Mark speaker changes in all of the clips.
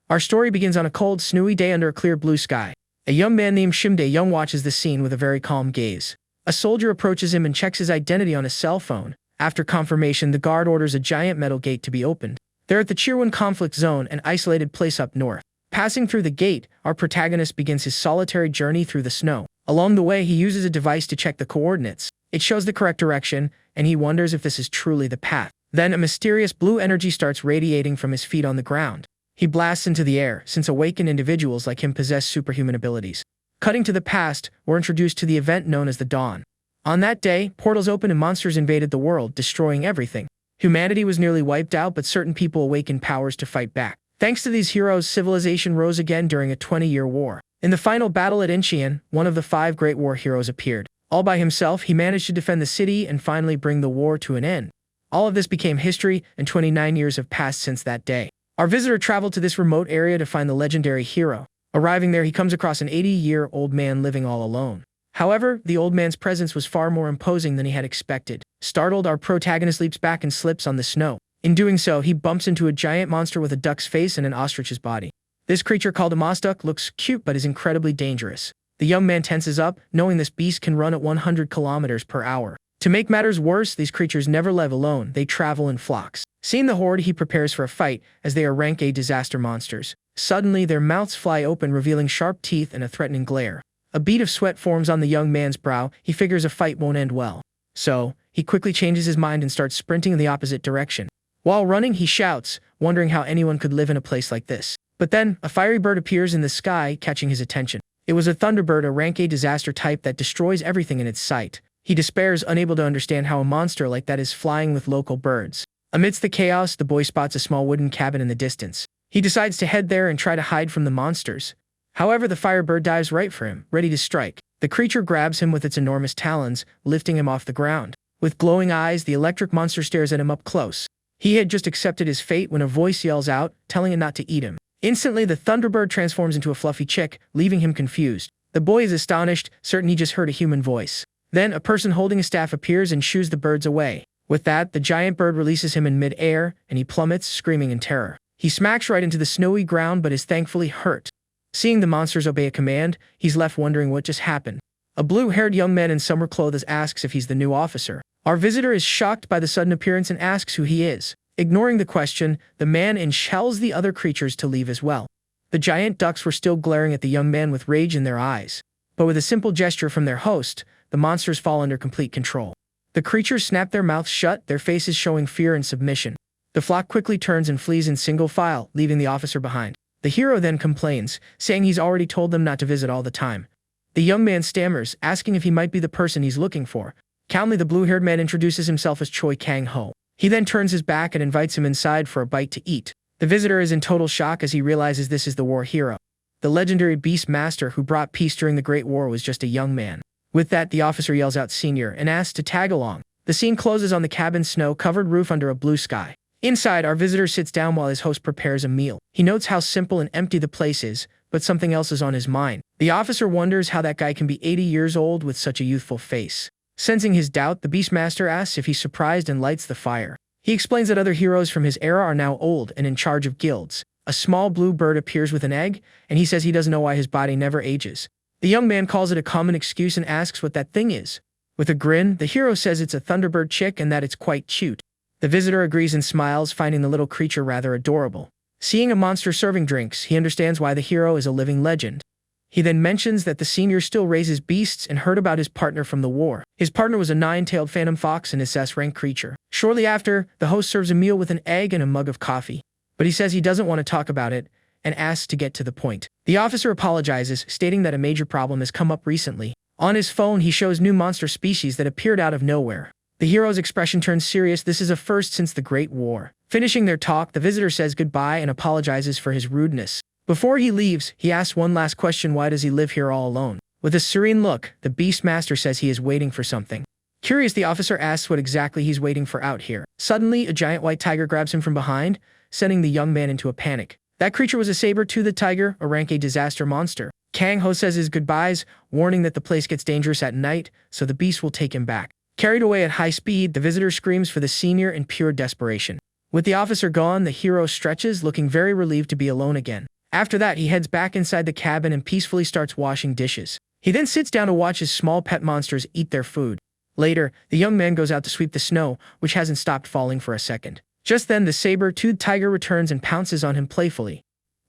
Speaker 1: Our story begins on a cold, snowy day under a clear blue sky. A young man named Shim Dae-young watches the scene with a very calm gaze. A soldier approaches him and checks his identity on his cell phone. After confirmation, the guard orders a giant metal gate to be opened. They're at the Chirwon conflict zone, an isolated place up north. Passing through the gate, our protagonist begins his solitary journey through the snow. Along the way, he uses a device to check the coordinates. It shows the correct direction, and he wonders if this is truly the path. Then a mysterious blue energy starts radiating from his feet on the ground. He blasts into the air, since awakened individuals like him possess superhuman abilities. Cutting to the past, we're introduced to the event known as the Dawn. On that day, portals opened and monsters invaded the world, destroying everything. Humanity was nearly wiped out, but certain people awakened powers to fight back. Thanks to these heroes, civilization rose again during a 20-year war. In the final battle at Incheon, one of the 5 Great War heroes appeared. All by himself, he managed to defend the city and finally bring the war to an end. All of this became history, and 29 years have passed since that day. Our visitor traveled to this remote area to find the legendary hero. Arriving there, he comes across an 80-year-old man living all alone. However, the old man's presence was far more imposing than he had expected. Startled, our protagonist leaps back and slips on the snow. In doing so, he bumps into a giant monster with a duck's face and an ostrich's body. This creature, called a moss duck, looks cute but is incredibly dangerous. The young man tenses up, knowing this beast can run at 100 kilometers per hour. To make matters worse, these creatures never live alone, they travel in flocks. Seeing the horde, he prepares for a fight, as they are rank A disaster monsters. Suddenly, their mouths fly open, revealing sharp teeth and a threatening glare. A bead of sweat forms on the young man's brow. He figures a fight won't end well. So, he quickly changes his mind and starts sprinting in the opposite direction. While running, he shouts, wondering how anyone could live in a place like this. But then, a fiery bird appears in the sky, catching his attention. It was a thunderbird, a rank A disaster type that destroys everything in its sight. He despairs, unable to understand how a monster like that is flying with local birds. Amidst the chaos, the boy spots a small wooden cabin in the distance. He decides to head there and try to hide from the monsters. However, the firebird dives right for him, ready to strike. The creature grabs him with its enormous talons, lifting him off the ground. With glowing eyes, the electric monster stares at him up close. He had just accepted his fate when a voice yells out, telling him not to eat him. Instantly, the thunderbird transforms into a fluffy chick, leaving him confused. The boy is astonished, certain he just heard a human voice. Then, a person holding a staff appears and shoos the birds away. With that, the giant bird releases him in mid-air, and he plummets, screaming in terror. He smacks right into the snowy ground but is thankfully hurt. Seeing the monsters obey a command, he's left wondering what just happened. A blue-haired young man in summer clothes asks if he's the new officer. Our visitor is shocked by the sudden appearance and asks who he is. Ignoring the question, the man tells the other creatures to leave as well. The giant ducks were still glaring at the young man with rage in their eyes. But with a simple gesture from their host, the monsters fall under complete control. The creatures snap their mouths shut, their faces showing fear and submission. The flock quickly turns and flees in single file, leaving the officer behind. The hero then complains, saying he's already told them not to visit all the time. The young man stammers, asking if he might be the person he's looking for. Calmly, the blue-haired man introduces himself as Choi Kang-ho. He then turns his back and invites him inside for a bite to eat. The visitor is in total shock as he realizes this is the war hero. The legendary beast master who brought peace during the Great War was just a young man. With that, the officer yells out "Senior" and asks to tag along. The scene closes on the cabin's snow-covered roof under a blue sky. Inside, our visitor sits down while his host prepares a meal. He notes how simple and empty the place is, but something else is on his mind. The officer wonders how that guy can be 80 years old with such a youthful face. Sensing his doubt, the Beastmaster asks if he's surprised and lights the fire. He explains that other heroes from his era are now old and in charge of guilds. A small blue bird appears with an egg, and he says he doesn't know why his body never ages. The young man calls it a common excuse and asks what that thing is. With a grin, the hero says it's a thunderbird chick and that it's quite cute. The visitor agrees and smiles, finding the little creature rather adorable. Seeing a monster serving drinks, he understands why the hero is a living legend. He then mentions that the senior still raises beasts and heard about his partner from the war. His partner was a 9-tailed phantom fox, an SS-rank creature. Shortly after, the host serves a meal with an egg and a mug of coffee. But he says he doesn't want to talk about it, and asks to get to the point. The officer apologizes, stating that a major problem has come up recently. On his phone, he shows new monster species that appeared out of nowhere. The hero's expression turns serious. This is a first since the Great War. Finishing their talk, the visitor says goodbye and apologizes for his rudeness. Before he leaves, he asks one last question: why does he live here all alone? With a serene look, the Beastmaster says he is waiting for something. Curious, the officer asks what exactly he's waiting for out here. Suddenly, a giant white tiger grabs him from behind, sending the young man into a panic. That creature was a saber-toothed tiger, a rank A disaster monster. Kang-ho says his goodbyes, warning that the place gets dangerous at night, so the beast will take him back. Carried away at high speed, the visitor screams for the senior in pure desperation. With the officer gone, the hero stretches, looking very relieved to be alone again. After that, he heads back inside the cabin and peacefully starts washing dishes. He then sits down to watch his small pet monsters eat their food. Later, the young man goes out to sweep the snow, which hasn't stopped falling for a second. Just then, the saber-toothed tiger returns and pounces on him playfully.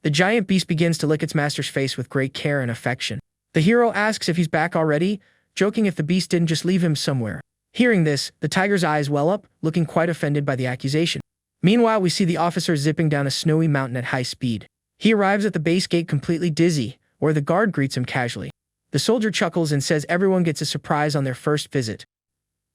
Speaker 1: The giant beast begins to lick its master's face with great care and affection. The hero asks if he's back already, joking if the beast didn't just leave him somewhere. Hearing this, the tiger's eyes well up, looking quite offended by the accusation. Meanwhile, we see the officer zipping down a snowy mountain at high speed. He arrives at the base gate completely dizzy, where the guard greets him casually. The soldier chuckles and says everyone gets a surprise on their first visit.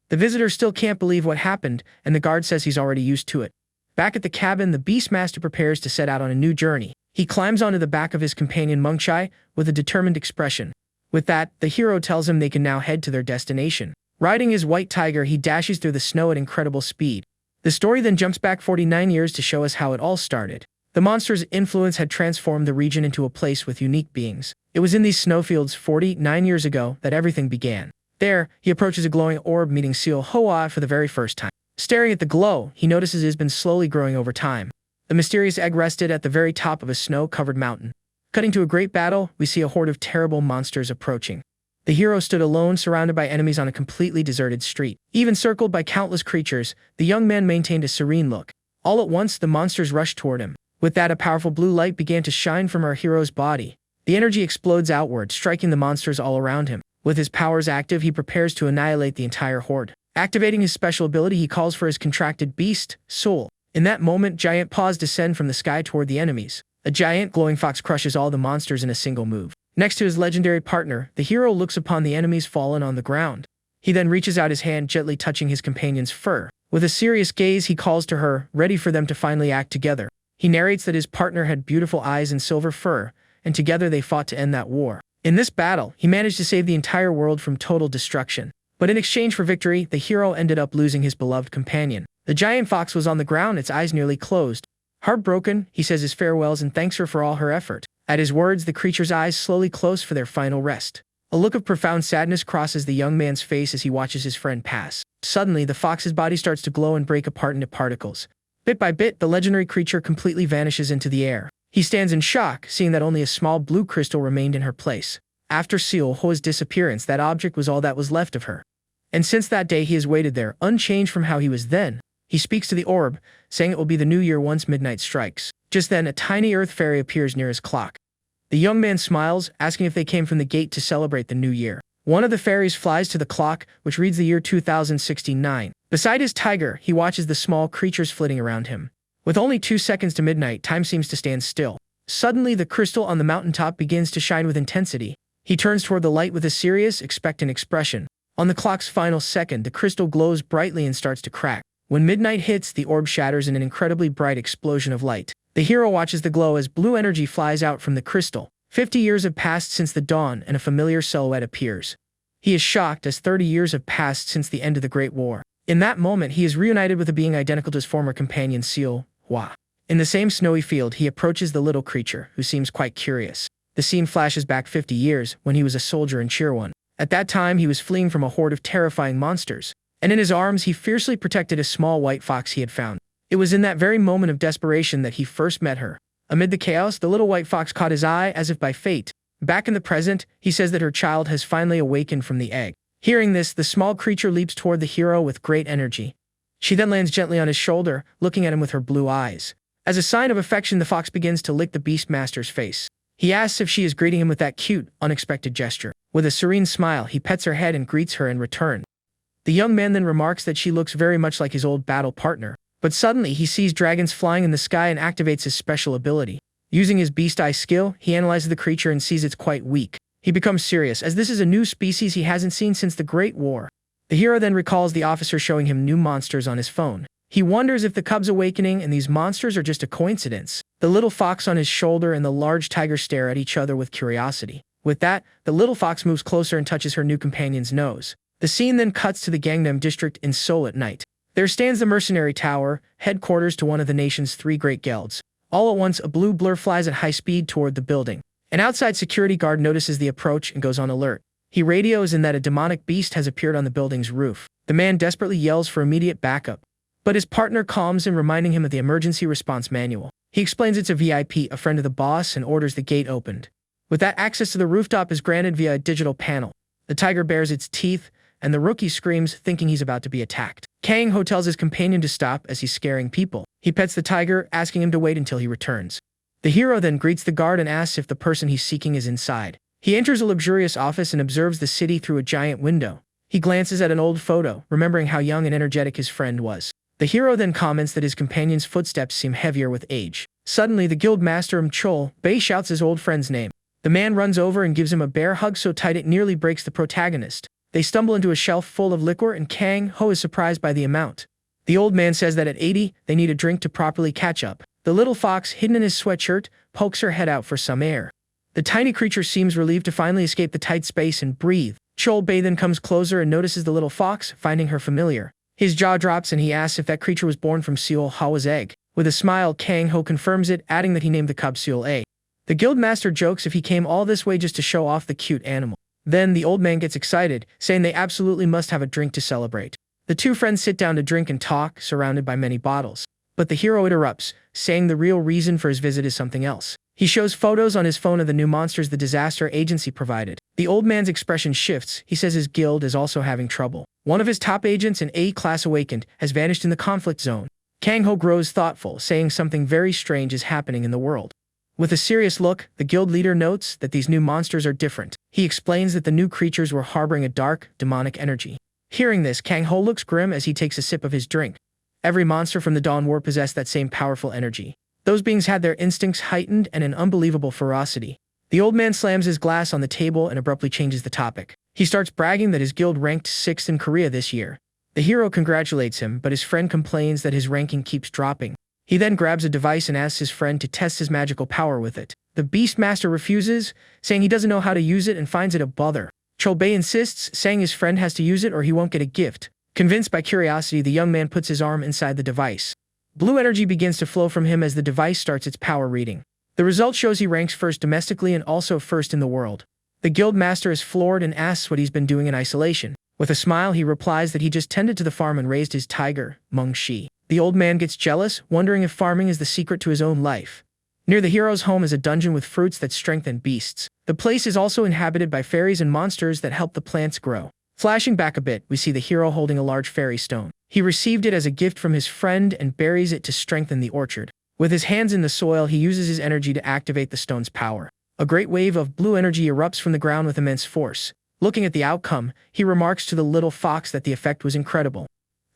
Speaker 1: The visitor still can't believe what happened, and the guard says he's already used to it. Back at the cabin, the Beastmaster prepares to set out on a new journey. He climbs onto the back of his companion Mangchai with a determined expression. With that, the hero tells him they can now head to their destination. Riding his white tiger, he dashes through the snow at incredible speed. The story then jumps back 49 years to show us how it all started. The monster's influence had transformed the region into a place with unique beings. It was in these snowfields 49 years ago that everything began. There, he approaches a glowing orb meeting Seal Hoa for the very first time. Staring at the glow, he notices it has been slowly growing over time. The mysterious egg rested at the very top of a snow-covered mountain. Cutting to a great battle, we see a horde of terrible monsters approaching. The hero stood alone, surrounded by enemies on a completely deserted street. Even circled by countless creatures, the young man maintained a serene look. All at once, the monsters rushed toward him. With that, a powerful blue light began to shine from our hero's body. The energy explodes outward, striking the monsters all around him. With his powers active, he prepares to annihilate the entire horde. Activating his special ability, he calls for his contracted beast, Soul. In that moment, giant paws descend from the sky toward the enemies. A giant glowing fox crushes all the monsters in a single move. Next to his legendary partner, the hero looks upon the enemies fallen on the ground. He then reaches out his hand, gently touching his companion's fur. With a serious gaze, he calls to her, ready for them to finally act together. He narrates that his partner had beautiful eyes and silver fur, and together they fought to end that war. In this battle, he managed to save the entire world from total destruction. But in exchange for victory, the hero ended up losing his beloved companion. The giant fox was on the ground, its eyes nearly closed. Heartbroken, he says his farewells and thanks her for all her effort. At his words, the creature's eyes slowly close for their final rest. A look of profound sadness crosses the young man's face as he watches his friend pass. Suddenly, the fox's body starts to glow and break apart into particles. Bit by bit, the legendary creature completely vanishes into the air. He stands in shock, seeing that only a small blue crystal remained in her place. After Seal Ho's disappearance, that object was all that was left of her. And since that day, he has waited there, unchanged from how he was then. He speaks to the orb, saying it will be the new year once midnight strikes. Just then, a tiny earth fairy appears near his clock. The young man smiles, asking if they came from the gate to celebrate the new year. One of the fairies flies to the clock, which reads the year 2069. Beside his tiger, he watches the small creatures flitting around him. With only 2 seconds to midnight, time seems to stand still. Suddenly, the crystal on the mountaintop begins to shine with intensity. He turns toward the light with a serious, expectant expression. On the clock's final second, the crystal glows brightly and starts to crack. When midnight hits, the orb shatters in an incredibly bright explosion of light. The hero watches the glow as blue energy flies out from the crystal. 50 years have passed since the dawn, and a familiar silhouette appears. He is shocked as 30 years have passed since the end of the Great War. In that moment, he is reunited with a being identical to his former companion Seal Hoa. In the same snowy field, he approaches the little creature, who seems quite curious. The scene flashes back 50 years, when he was a soldier in Chirwan. At that time, he was fleeing from a horde of terrifying monsters, and in his arms he fiercely protected a small white fox he had found. It was in that very moment of desperation that he first met her. Amid the chaos, the little white fox caught his eye as if by fate. Back in the present, he says that her child has finally awakened from the egg. Hearing this, the small creature leaps toward the hero with great energy. She then lands gently on his shoulder, looking at him with her blue eyes. As a sign of affection, the fox begins to lick the Beastmaster's face. He asks if she is greeting him with that cute, unexpected gesture. With a serene smile, he pets her head and greets her in return. The young man then remarks that she looks very much like his old battle partner. But suddenly, he sees dragons flying in the sky and activates his special ability. Using his beast eye skill, he analyzes the creature and sees it's quite weak. He becomes serious, as this is a new species he hasn't seen since the Great War. The hero then recalls the officer showing him new monsters on his phone. He wonders if the cub's awakening and these monsters are just a coincidence. The little fox on his shoulder and the large tiger stare at each other with curiosity. With that, the little fox moves closer and touches her new companion's nose. The scene then cuts to the Gangnam district in Seoul at night. There stands the mercenary tower, headquarters to one of the nation's 3 great guilds. All at once, a blue blur flies at high speed toward the building. An outside security guard notices the approach and goes on alert. He radios in that a demonic beast has appeared on the building's roof. The man desperately yells for immediate backup, but his partner calms him, reminding him of the emergency response manual. He explains it's a VIP, a friend of the boss, and orders the gate opened. With that, access to the rooftop is granted via a digital panel. The tiger bares its teeth, and the rookie screams, thinking he's about to be attacked. Kang-ho tells his companion to stop as he's scaring people. He pets the tiger, asking him to wait until he returns. The hero then greets the guard and asks if the person he's seeking is inside. He enters a luxurious office and observes the city through a giant window. He glances at an old photo, remembering how young and energetic his friend was. The hero then comments that his companion's footsteps seem heavier with age. Suddenly, the guild master Mchol Bei shouts his old friend's name. The man runs over and gives him a bear hug so tight it nearly breaks the protagonist. They stumble into a shelf full of liquor and Kang-ho is surprised by the amount. The old man says that at 80, they need a drink to properly catch up. The little fox, hidden in his sweatshirt, pokes her head out for some air. The tiny creature seems relieved to finally escape the tight space and breathe. Chol Bei then comes closer and notices the little fox, finding her familiar. His jaw drops and he asks if that creature was born from Seol Hawa's egg. With a smile, Kang-ho confirms it, adding that he named the cub Seol A. The guild master jokes if he came all this way just to show off the cute animal. Then the old man gets excited, saying they absolutely must have a drink to celebrate. The two friends sit down to drink and talk, surrounded by many bottles. But the hero interrupts, saying the real reason for his visit is something else. He shows photos on his phone of the new monsters the disaster agency provided. The old man's expression shifts. He says his guild is also having trouble. One of his top agents, an A-class awakened, has vanished in the conflict zone. Kang-ho grows thoughtful, saying something very strange is happening in the world. With a serious look, the guild leader notes that these new monsters are different. He explains that the new creatures were harboring a dark, demonic energy. Hearing this, Kang-ho looks grim as he takes a sip of his drink. Every monster from the Dawn War possessed that same powerful energy. Those beings had their instincts heightened and an unbelievable ferocity. The old man slams his glass on the table and abruptly changes the topic. He starts bragging that his guild ranked 6th in Korea this year. The hero congratulates him, but his friend complains that his ranking keeps dropping. He then grabs a device and asks his friend to test his magical power with it. The Beastmaster refuses, saying he doesn't know how to use it and finds it a bother. Chol Bei insists, saying his friend has to use it or he won't get a gift. Convinced by curiosity, the young man puts his arm inside the device. Blue energy begins to flow from him as the device starts its power reading. The result shows he ranks first domestically and also first in the world. The guild master is floored and asks what he's been doing in isolation. With a smile, he replies that he just tended to the farm and raised his tiger, Meng Shi. The old man gets jealous, wondering if farming is the secret to his own life. Near the hero's home is a dungeon with fruits that strengthen beasts. The place is also inhabited by fairies and monsters that help the plants grow. Flashing back a bit, we see the hero holding a large fairy stone. He received it as a gift from his friend and buries it to strengthen the orchard. With his hands in the soil, he uses his energy to activate the stone's power. A great wave of blue energy erupts from the ground with immense force. Looking at the outcome, he remarks to the little fox that the effect was incredible.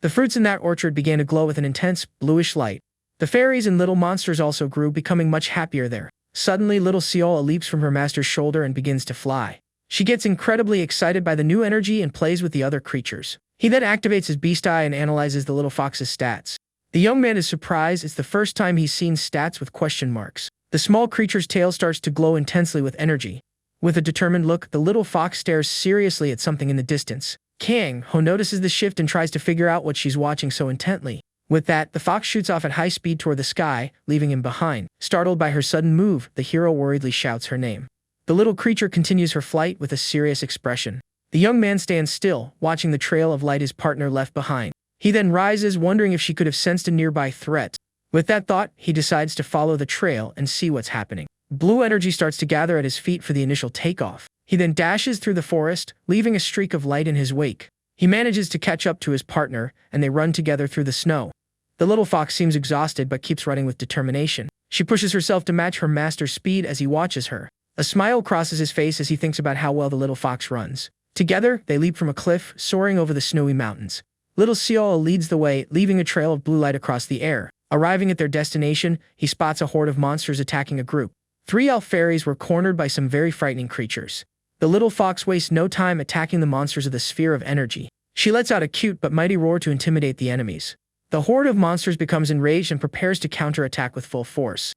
Speaker 1: The fruits in that orchard began to glow with an intense, bluish light. The fairies and little monsters also grew, becoming much happier there. Suddenly, little Seola leaps from her master's shoulder and begins to fly. She gets incredibly excited by the new energy and plays with the other creatures. He then activates his beast eye and analyzes the little fox's stats. The young man is surprised. It's the first time he's seen stats with question marks. The small creature's tail starts to glow intensely with energy. With a determined look, the little fox stares seriously at something in the distance. Kang-ho notices the shift and tries to figure out what she's watching so intently. With that, the fox shoots off at high speed toward the sky, leaving him behind. Startled by her sudden move, the hero worriedly shouts her name. The little creature continues her flight with a serious expression. The young man stands still, watching the trail of light his partner left behind. He then rises, wondering if she could have sensed a nearby threat. With that thought, he decides to follow the trail and see what's happening. Blue energy starts to gather at his feet for the initial takeoff. He then dashes through the forest, leaving a streak of light in his wake. He manages to catch up to his partner, and they run together through the snow. The little fox seems exhausted but keeps running with determination. She pushes herself to match her master's speed as he watches her. A smile crosses his face as he thinks about how well the little fox runs. Together, they leap from a cliff, soaring over the snowy mountains. Little Seola leads the way, leaving a trail of blue light across the air. Arriving at their destination, he spots a horde of monsters attacking a group. 3 elf fairies were cornered by some very frightening creatures. The little fox wastes no time attacking the monsters of the sphere of energy. She lets out a cute but mighty roar to intimidate the enemies. The horde of monsters becomes enraged and prepares to counterattack with full force.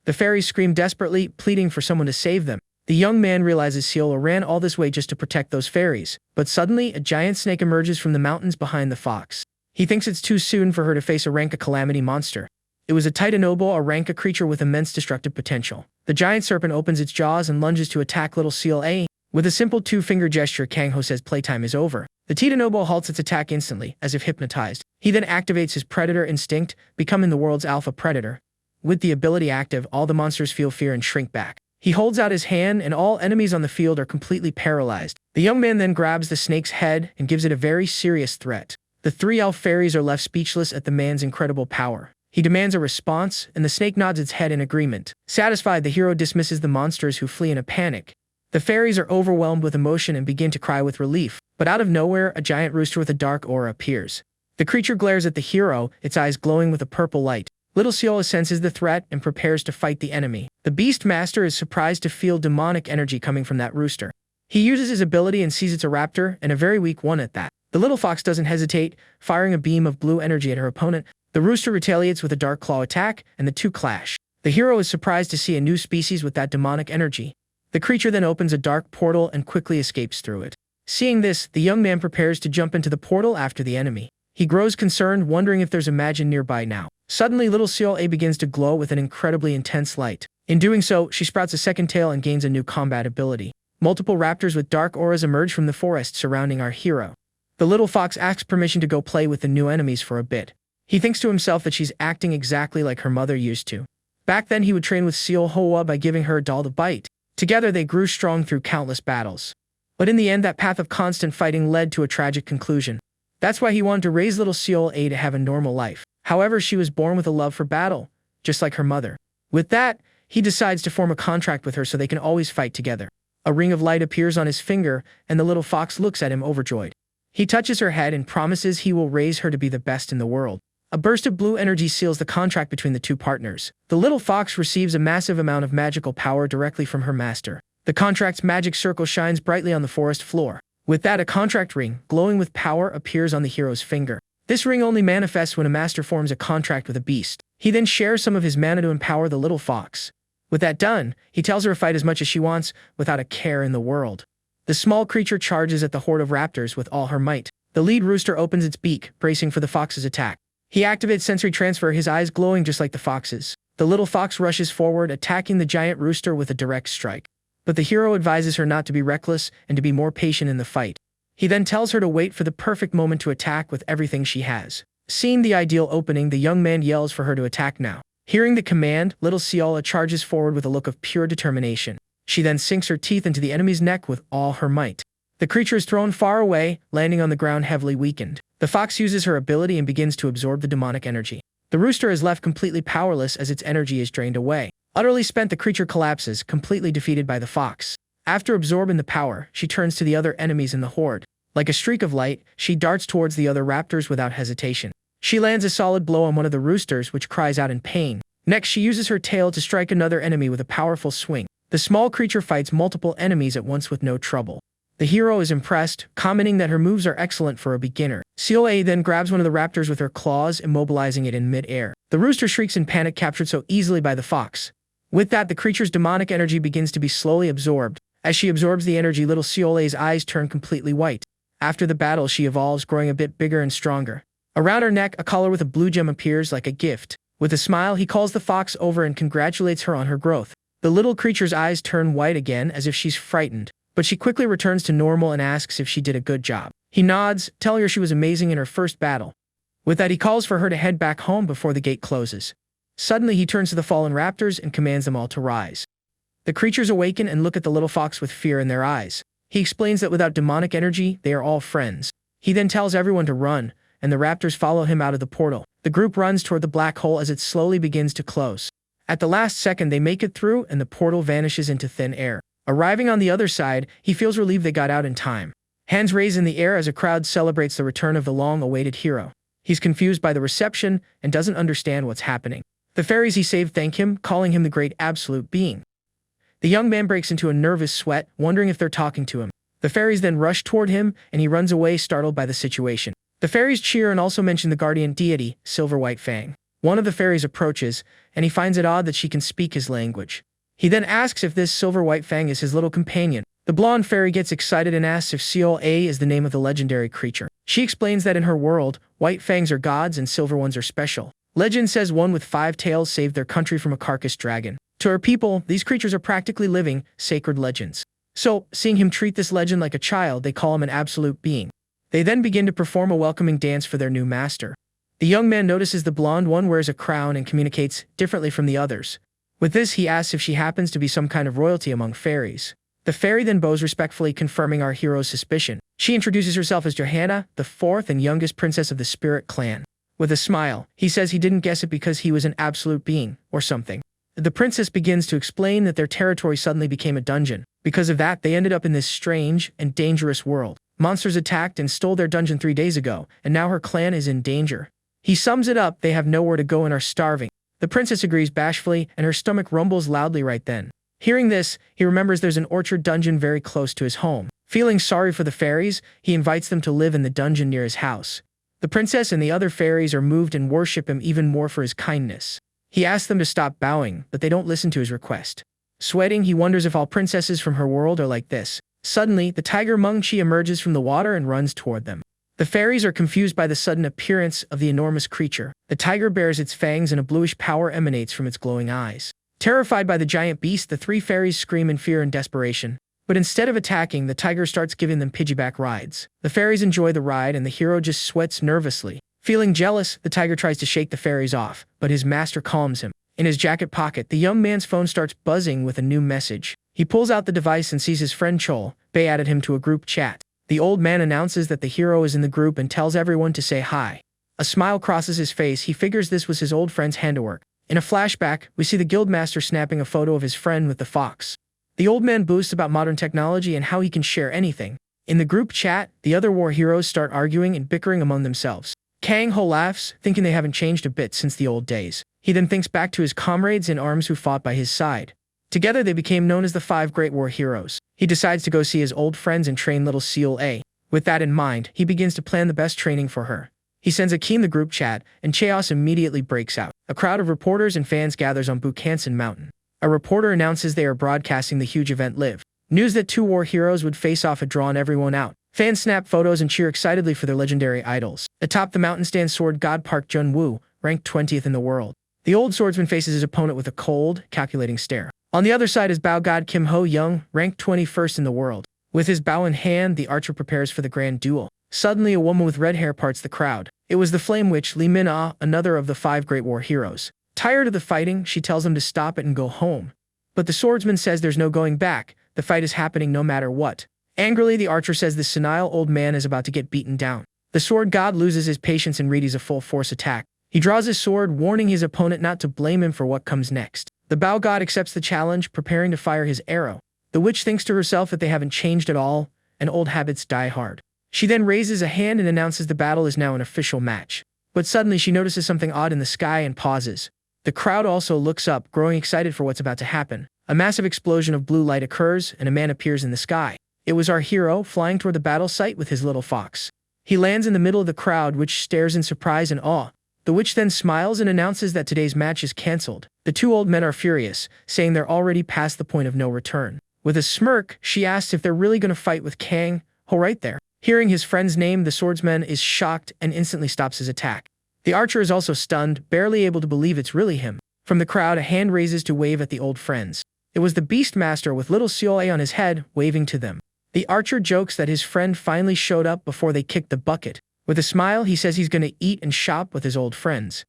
Speaker 1: The fairies scream desperately, pleading for someone to save them. The young man realizes Seola ran all this way just to protect those fairies, but suddenly a giant snake emerges from the mountains behind the fox. He thinks it's too soon for her to face a Ranka calamity monster. It was a Titanobo, a Ranka creature with immense destructive potential. The giant serpent opens its jaws and lunges to attack little Seola. With a simple 2-finger gesture, Kang-ho says playtime is over. The Titanobo halts its attack instantly, as if hypnotized. He then activates his predator instinct, becoming the world's alpha predator. With the ability active, all the monsters feel fear and shrink back. He holds out his hand and all enemies on the field are completely paralyzed. The young man then grabs the snake's head and gives it a very serious threat. The three elf fairies are left speechless at the man's incredible power. He demands a response, and the snake nods its head in agreement. Satisfied, the hero dismisses the monsters who flee in a panic. The fairies are overwhelmed with emotion and begin to cry with relief, but out of nowhere, a giant rooster with a dark aura appears. The creature glares at the hero, its eyes glowing with a purple light. Little Siola senses the threat and prepares to fight the enemy. The Beast Master is surprised to feel demonic energy coming from that rooster. He uses his ability and sees it's a raptor, and a very weak one at that. The little fox doesn't hesitate, firing a beam of blue energy at her opponent. The rooster retaliates with a dark claw attack, and the two clash. The hero is surprised to see a new species with that demonic energy. The creature then opens a dark portal and quickly escapes through it. Seeing this, the young man prepares to jump into the portal after the enemy. He grows concerned, wondering if there's a Majin nearby now. Suddenly, little Siola begins to glow with an incredibly intense light. In doing so, she sprouts a second tail and gains a new combat ability. Multiple raptors with dark auras emerge from the forest surrounding our hero. The little fox asks permission to go play with the new enemies for a bit. He thinks to himself that she's acting exactly like her mother used to. Back then, he would train with Yahello by giving her a doll to bite. Together, they grew strong through countless battles. But in the end, that path of constant fighting led to a tragic conclusion. That's why he wanted to raise little Siola to have a normal life. However, she was born with a love for battle, just like her mother. With that, he decides to form a contract with her so they can always fight together. A ring of light appears on his finger, and the little fox looks at him overjoyed. He touches her head and promises he will raise her to be the best in the world. A burst of blue energy seals the contract between the two partners. The little fox receives a massive amount of magical power directly from her master. The contract's magic circle shines brightly on the forest floor. With that, a contract ring, glowing with power, appears on the hero's finger. This ring only manifests when a master forms a contract with a beast. He then shares some of his mana to empower the little fox. With that done, he tells her to fight as much as she wants, without a care in the world. The small creature charges at the horde of raptors with all her might. The lead rooster opens its beak, bracing for the fox's attack. He activates sensory transfer, his eyes glowing just like the fox's. The little fox rushes forward, attacking the giant rooster with a direct strike. But the hero advises her not to be reckless and to be more patient in the fight. He then tells her to wait for the perfect moment to attack with everything she has. Seeing the ideal opening, the young man yells for her to attack now. Hearing the command, little Siola charges forward with a look of pure determination. She then sinks her teeth into the enemy's neck with all her might. The creature is thrown far away, landing on the ground heavily weakened. The fox uses her ability and begins to absorb the demonic energy. The rooster is left completely powerless as its energy is drained away. Utterly spent, the creature collapses, completely defeated by the fox. After absorbing the power, she turns to the other enemies in the horde. Like a streak of light, she darts towards the other raptors without hesitation. She lands a solid blow on one of the roosters, which cries out in pain. Next, she uses her tail to strike another enemy with a powerful swing. The small creature fights multiple enemies at once with no trouble. The hero is impressed, commenting that her moves are excellent for a beginner. Siola then grabs one of the raptors with her claws, immobilizing it in mid-air. The rooster shrieks in panic, captured so easily by the fox. With that, the creature's demonic energy begins to be slowly absorbed. As she absorbs the energy, little Siola's eyes turn completely white. After the battle, she evolves, growing a bit bigger and stronger. Around her neck, a collar with a blue gem appears like a gift. With a smile, he calls the fox over and congratulates her on her growth. The little creature's eyes turn white again, as if she's frightened, but she quickly returns to normal and asks if she did a good job. He nods, telling her she was amazing in her first battle. With that, he calls for her to head back home before the gate closes. Suddenly, he turns to the fallen raptors and commands them all to rise. The creatures awaken and look at the little fox with fear in their eyes. He explains that without demonic energy, they are all friends. He then tells everyone to run, and the raptors follow him out of the portal. The group runs toward the black hole as it slowly begins to close. At the last second, they make it through, and the portal vanishes into thin air. Arriving on the other side, he feels relieved they got out in time. Hands raised in the air as a crowd celebrates the return of the long-awaited hero. He's confused by the reception and doesn't understand what's happening. The fairies he saved thank him, calling him the great absolute being. The young man breaks into a nervous sweat, wondering if they're talking to him. The fairies then rush toward him, and he runs away, startled by the situation. The fairies cheer and also mention the guardian deity, Silver White Fang. One of the fairies approaches, and he finds it odd that she can speak his language. He then asks if this Silver White Fang is his little companion. The blonde fairy gets excited and asks if Siola is the name of the legendary creature. She explains that in her world, white fangs are gods and silver ones are special. Legend says one with 5 tails saved their country from a carcass dragon. To her people, these creatures are practically living, sacred legends. So, seeing him treat this legend like a child, they call him an absolute being. They then begin to perform a welcoming dance for their new master. The young man notices the blonde one wears a crown and communicates differently from the others. With this, he asks if she happens to be some kind of royalty among fairies. The fairy then bows respectfully, confirming our hero's suspicion. She introduces herself as Johanna, the fourth and youngest princess of the Spirit clan. With a smile, he says he didn't guess it because he was an absolute being, or something. The princess begins to explain that their territory suddenly became a dungeon. Because of that, they ended up in this strange and dangerous world. Monsters attacked and stole their dungeon 3 days ago, and now her clan is in danger. He sums it up: they have nowhere to go and are starving. The princess agrees bashfully, and her stomach rumbles loudly right then. Hearing this, he remembers there's an orchard dungeon very close to his home. Feeling sorry for the fairies, he invites them to live in the dungeon near his house. The princess and the other fairies are moved and worship him even more for his kindness. He asks them to stop bowing, but they don't listen to his request. Sweating, he wonders if all princesses from her world are like this. Suddenly, the tiger Mengchi emerges from the water and runs toward them. The fairies are confused by the sudden appearance of the enormous creature. The tiger bares its fangs and a bluish power emanates from its glowing eyes. Terrified by the giant beast, the 3 fairies scream in fear and desperation. But instead of attacking, the tiger starts giving them piggyback rides. The fairies enjoy the ride and the hero just sweats nervously. Feeling jealous, the tiger tries to shake the fairies off, but his master calms him. In his jacket pocket, the young man's phone starts buzzing with a new message. He pulls out the device and sees his friend Chol. Bei added him to a group chat. The old man announces that the hero is in the group and tells everyone to say hi. A smile crosses his face. He figures this was his old friend's handiwork. In a flashback, we see the guildmaster snapping a photo of his friend with the fox. The old man boasts about modern technology and how he can share anything. In the group chat, the other war heroes start arguing and bickering among themselves. Kang Ho laughs, thinking they haven't changed a bit since the old days. He then thinks back to his comrades in arms who fought by his side. Together they became known as the 5 Great War Heroes. He decides to go see his old friends and train little Seal A. With that in mind, he begins to plan the best training for her. He sends a key in the group chat, and chaos immediately breaks out. A crowd of reporters and fans gathers on Bukhansan Mountain. A reporter announces they are broadcasting the huge event live. News that 2 war heroes would face off had drawn everyone out. Fans snap photos and cheer excitedly for their legendary idols. Atop the mountain stands sword god Park Jun-woo, ranked 20th in the world. The old swordsman faces his opponent with a cold, calculating stare. On the other side is bow god Kim Ho-young, ranked 21st in the world. With his bow in hand, the archer prepares for the grand duel. Suddenly, a woman with red hair parts the crowd. It was the flame witch Li Min-ah, another of the 5 Great War Heroes. Tired of the fighting, she tells him to stop it and go home. But the swordsman says there's no going back. The fight is happening no matter what. Angrily, the archer says the senile old man is about to get beaten down. The sword god loses his patience and readies a full-force attack. He draws his sword, warning his opponent not to blame him for what comes next. The bow god accepts the challenge, preparing to fire his arrow. The witch thinks to herself that they haven't changed at all, and old habits die hard. She then raises a hand and announces the battle is now an official match. But suddenly she notices something odd in the sky and pauses. The crowd also looks up, growing excited for what's about to happen. A massive explosion of blue light occurs, and a man appears in the sky. It was our hero, flying toward the battle site with his little fox. He lands in the middle of the crowd, which stares in surprise and awe. The witch then smiles and announces that today's match is cancelled. The 2 old men are furious, saying they're already past the point of no return. With a smirk, she asks if they're really going to fight with Kang Ho right there. Hearing his friend's name, the swordsman is shocked and instantly stops his attack. The archer is also stunned, barely able to believe it's really him. From the crowd, a hand raises to wave at the old friends. It was the Beastmaster with little Seol-A on his head, waving to them. The archer jokes that his friend finally showed up before they kicked the bucket. With a smile, he says he's going to eat and shop with his old friends.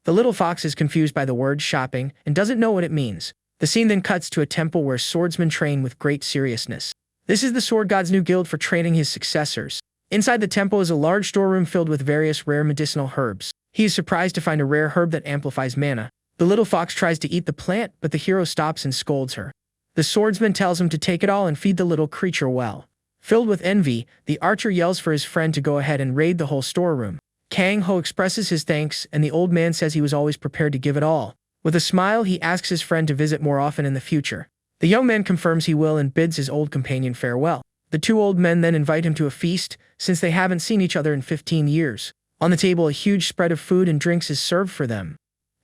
Speaker 1: The little fox is confused by the word shopping and doesn't know what it means. The scene then cuts to a temple where swordsmen train with great seriousness. This is the sword god's new guild for training his successors. Inside the temple is a large storeroom filled with various rare medicinal herbs. He is surprised to find a rare herb that amplifies mana. The little fox tries to eat the plant, but the hero stops and scolds her. The swordsman tells him to take it all and feed the little creature well. Filled with envy, the archer yells for his friend to go ahead and raid the whole storeroom. Kang Ho expresses his thanks, and the old man says he was always prepared to give it all. With a smile, he asks his friend to visit more often in the future. The young man confirms he will and bids his old companion farewell. The 2 old men then invite him to a feast, since they haven't seen each other in 15 years. On the table, a huge spread of food and drinks is served for them.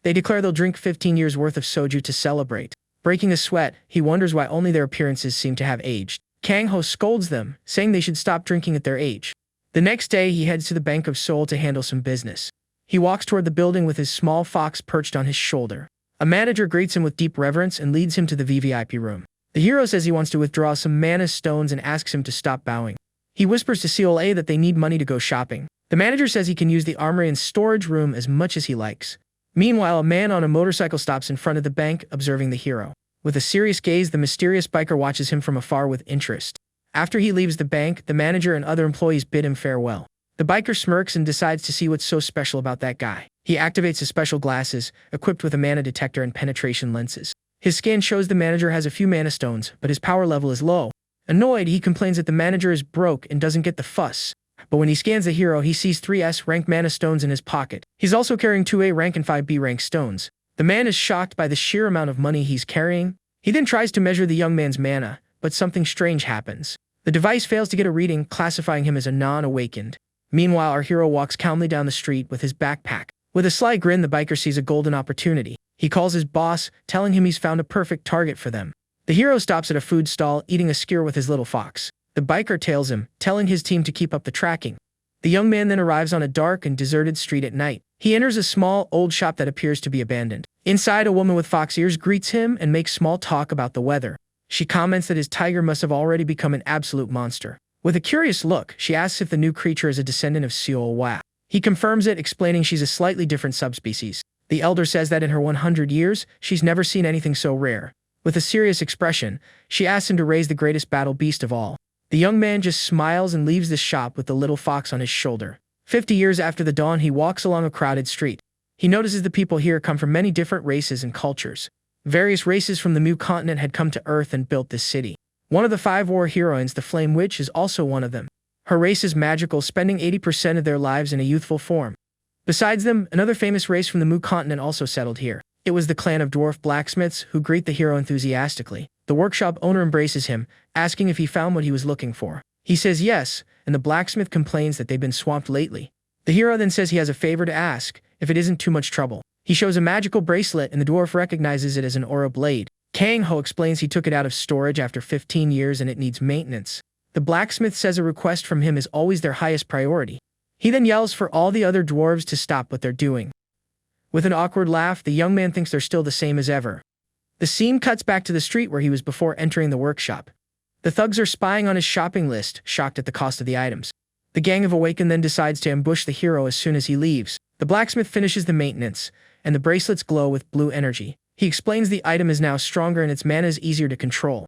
Speaker 1: They declare they'll drink 15 years worth of soju to celebrate. Breaking a sweat, he wonders why only their appearances seem to have aged. Kang Ho scolds them, saying they should stop drinking at their age. The next day, he heads to the Bank of Seoul to handle some business. He walks toward the building with his small fox perched on his shoulder. A manager greets him with deep reverence and leads him to the VVIP room. The hero says he wants to withdraw some mana stones and asks him to stop bowing. He whispers to Seol-A that they need money to go shopping. The manager says he can use the armory and storage room as much as he likes. Meanwhile, a man on a motorcycle stops in front of the bank, observing the hero. With a serious gaze, the mysterious biker watches him from afar with interest. After he leaves the bank, the manager and other employees bid him farewell. The biker smirks and decides to see what's so special about that guy. He activates his special glasses, equipped with a mana detector and penetration lenses. His scan shows the manager has a few mana stones, but his power level is low. Annoyed, he complains that the manager is broke and doesn't get the fuss. But when he scans the hero, he sees 3 S-rank mana stones in his pocket. He's also carrying 2 A-rank and 5 B-rank stones. The man is shocked by the sheer amount of money he's carrying. He then tries to measure the young man's mana, but something strange happens. The device fails to get a reading, classifying him as a non-awakened. Meanwhile, our hero walks calmly down the street with his backpack. With a sly grin, the biker sees a golden opportunity. He calls his boss, telling him he's found a perfect target for them. The hero stops at a food stall, eating a skyr with his little fox. The biker tails him, telling his team to keep up the tracking. The young man then arrives on a dark and deserted street at night. He enters a small, old shop that appears to be abandoned. Inside, a woman with fox ears greets him and makes small talk about the weather. She comments that his tiger must have already become an absolute monster. With a curious look, she asks if the new creature is a descendant of Seol. He confirms it, explaining she's a slightly different subspecies. The elder says that in her 100 years, she's never seen anything so rare. With a serious expression, she asks him to raise the greatest battle beast of all. The young man just smiles and leaves the shop with the little fox on his shoulder. 50 years after the dawn, he walks along a crowded street. He notices the people here come from many different races and cultures. Various races from the new continent had come to Earth and built this city. One of the 5 war heroines, the Flame Witch, is also one of them. Her race is magical, spending 80% of their lives in a youthful form. Besides them, another famous race from the Mu continent also settled here. It was the clan of dwarf blacksmiths, who greet the hero enthusiastically. The workshop owner embraces him, asking if he found what he was looking for. He says yes, and the blacksmith complains that they've been swamped lately. The hero then says he has a favor to ask, if it isn't too much trouble. He shows a magical bracelet, and the dwarf recognizes it as an aura blade. Kang Ho explains he took it out of storage after 15 years and it needs maintenance. The blacksmith says a request from him is always their highest priority. He then yells for all the other dwarves to stop what they're doing. With an awkward laugh, the young man thinks they're still the same as ever. The scene cuts back to the street where he was before entering the workshop. The thugs are spying on his shopping list, shocked at the cost of the items. The gang of Awakened then decides to ambush the hero as soon as he leaves. The blacksmith finishes the maintenance, and the bracelets glow with blue energy. He explains the item is now stronger and its mana is easier to control.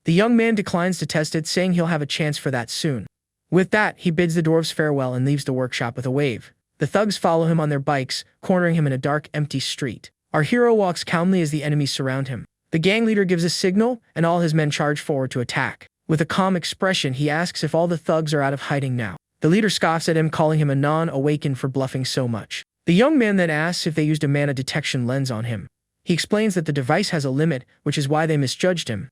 Speaker 1: The young man declines to test it, saying he'll have a chance for that soon. With that, he bids the dwarves farewell and leaves the workshop with a wave. The thugs follow him on their bikes, cornering him in a dark, empty street. Our hero walks calmly as the enemies surround him. The gang leader gives a signal, and all his men charge forward to attack. With a calm expression, he asks if all the thugs are out of hiding now. The leader scoffs at him, calling him a non-awakened for bluffing so much. The young man then asks if they used a mana detection lens on him. He explains that the device has a limit, which is why they misjudged him.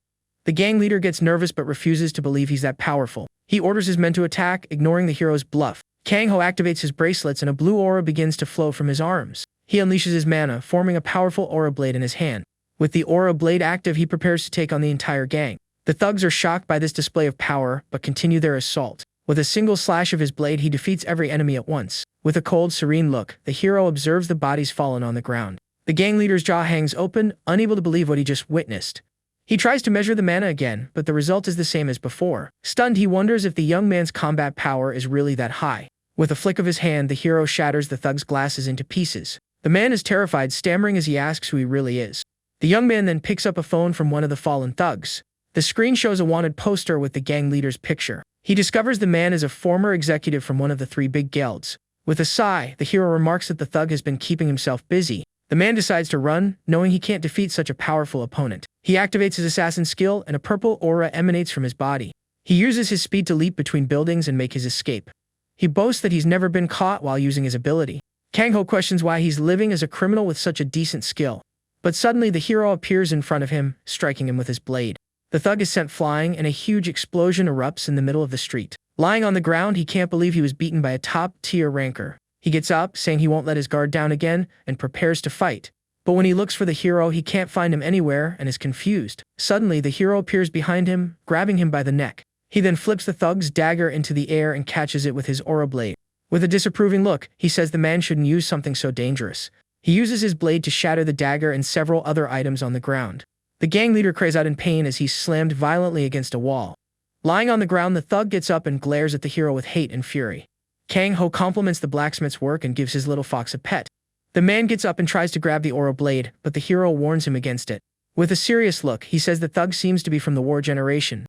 Speaker 1: The gang leader gets nervous but refuses to believe he's that powerful. He orders his men to attack, ignoring the hero's bluff. Kang Ho activates his bracelets and a blue aura begins to flow from his arms. He unleashes his mana, forming a powerful aura blade in his hand. With the aura blade active, he prepares to take on the entire gang. The thugs are shocked by this display of power, but continue their assault. With a single slash of his blade, he defeats every enemy at once. With a cold, serene look, the hero observes the bodies fallen on the ground. The gang leader's jaw hangs open, unable to believe what he just witnessed. He tries to measure the mana again, but the result is the same as before. Stunned, he wonders if the young man's combat power is really that high. With a flick of his hand, the hero shatters the thug's glasses into pieces. The man is terrified, stammering as he asks who he really is. The young man then picks up a phone from one of the fallen thugs. The screen shows a wanted poster with the gang leader's picture. He discovers the man is a former executive from one of the 3 big guilds. With a sigh, the hero remarks that the thug has been keeping himself busy. The man decides to run, knowing he can't defeat such a powerful opponent. He activates his assassin skill, and a purple aura emanates from his body. He uses his speed to leap between buildings and make his escape. He boasts that he's never been caught while using his ability. Kang Ho questions why he's living as a criminal with such a decent skill. But suddenly the hero appears in front of him, striking him with his blade. The thug is sent flying, and a huge explosion erupts in the middle of the street. Lying on the ground, he can't believe he was beaten by a top-tier ranker. He gets up, saying he won't let his guard down again, and prepares to fight. But when he looks for the hero, he can't find him anywhere and is confused. Suddenly, the hero appears behind him, grabbing him by the neck. He then flips the thug's dagger into the air and catches it with his aura blade. With a disapproving look, he says the man shouldn't use something so dangerous. He uses his blade to shatter the dagger and several other items on the ground. The gang leader cries out in pain as he's slammed violently against a wall. Lying on the ground, the thug gets up and glares at the hero with hate and fury. Kang Ho compliments the blacksmith's work and gives his little fox a pet. The man gets up and tries to grab the oro blade, but the hero warns him against it. With a serious look, he says the thug seems to be from the war generation.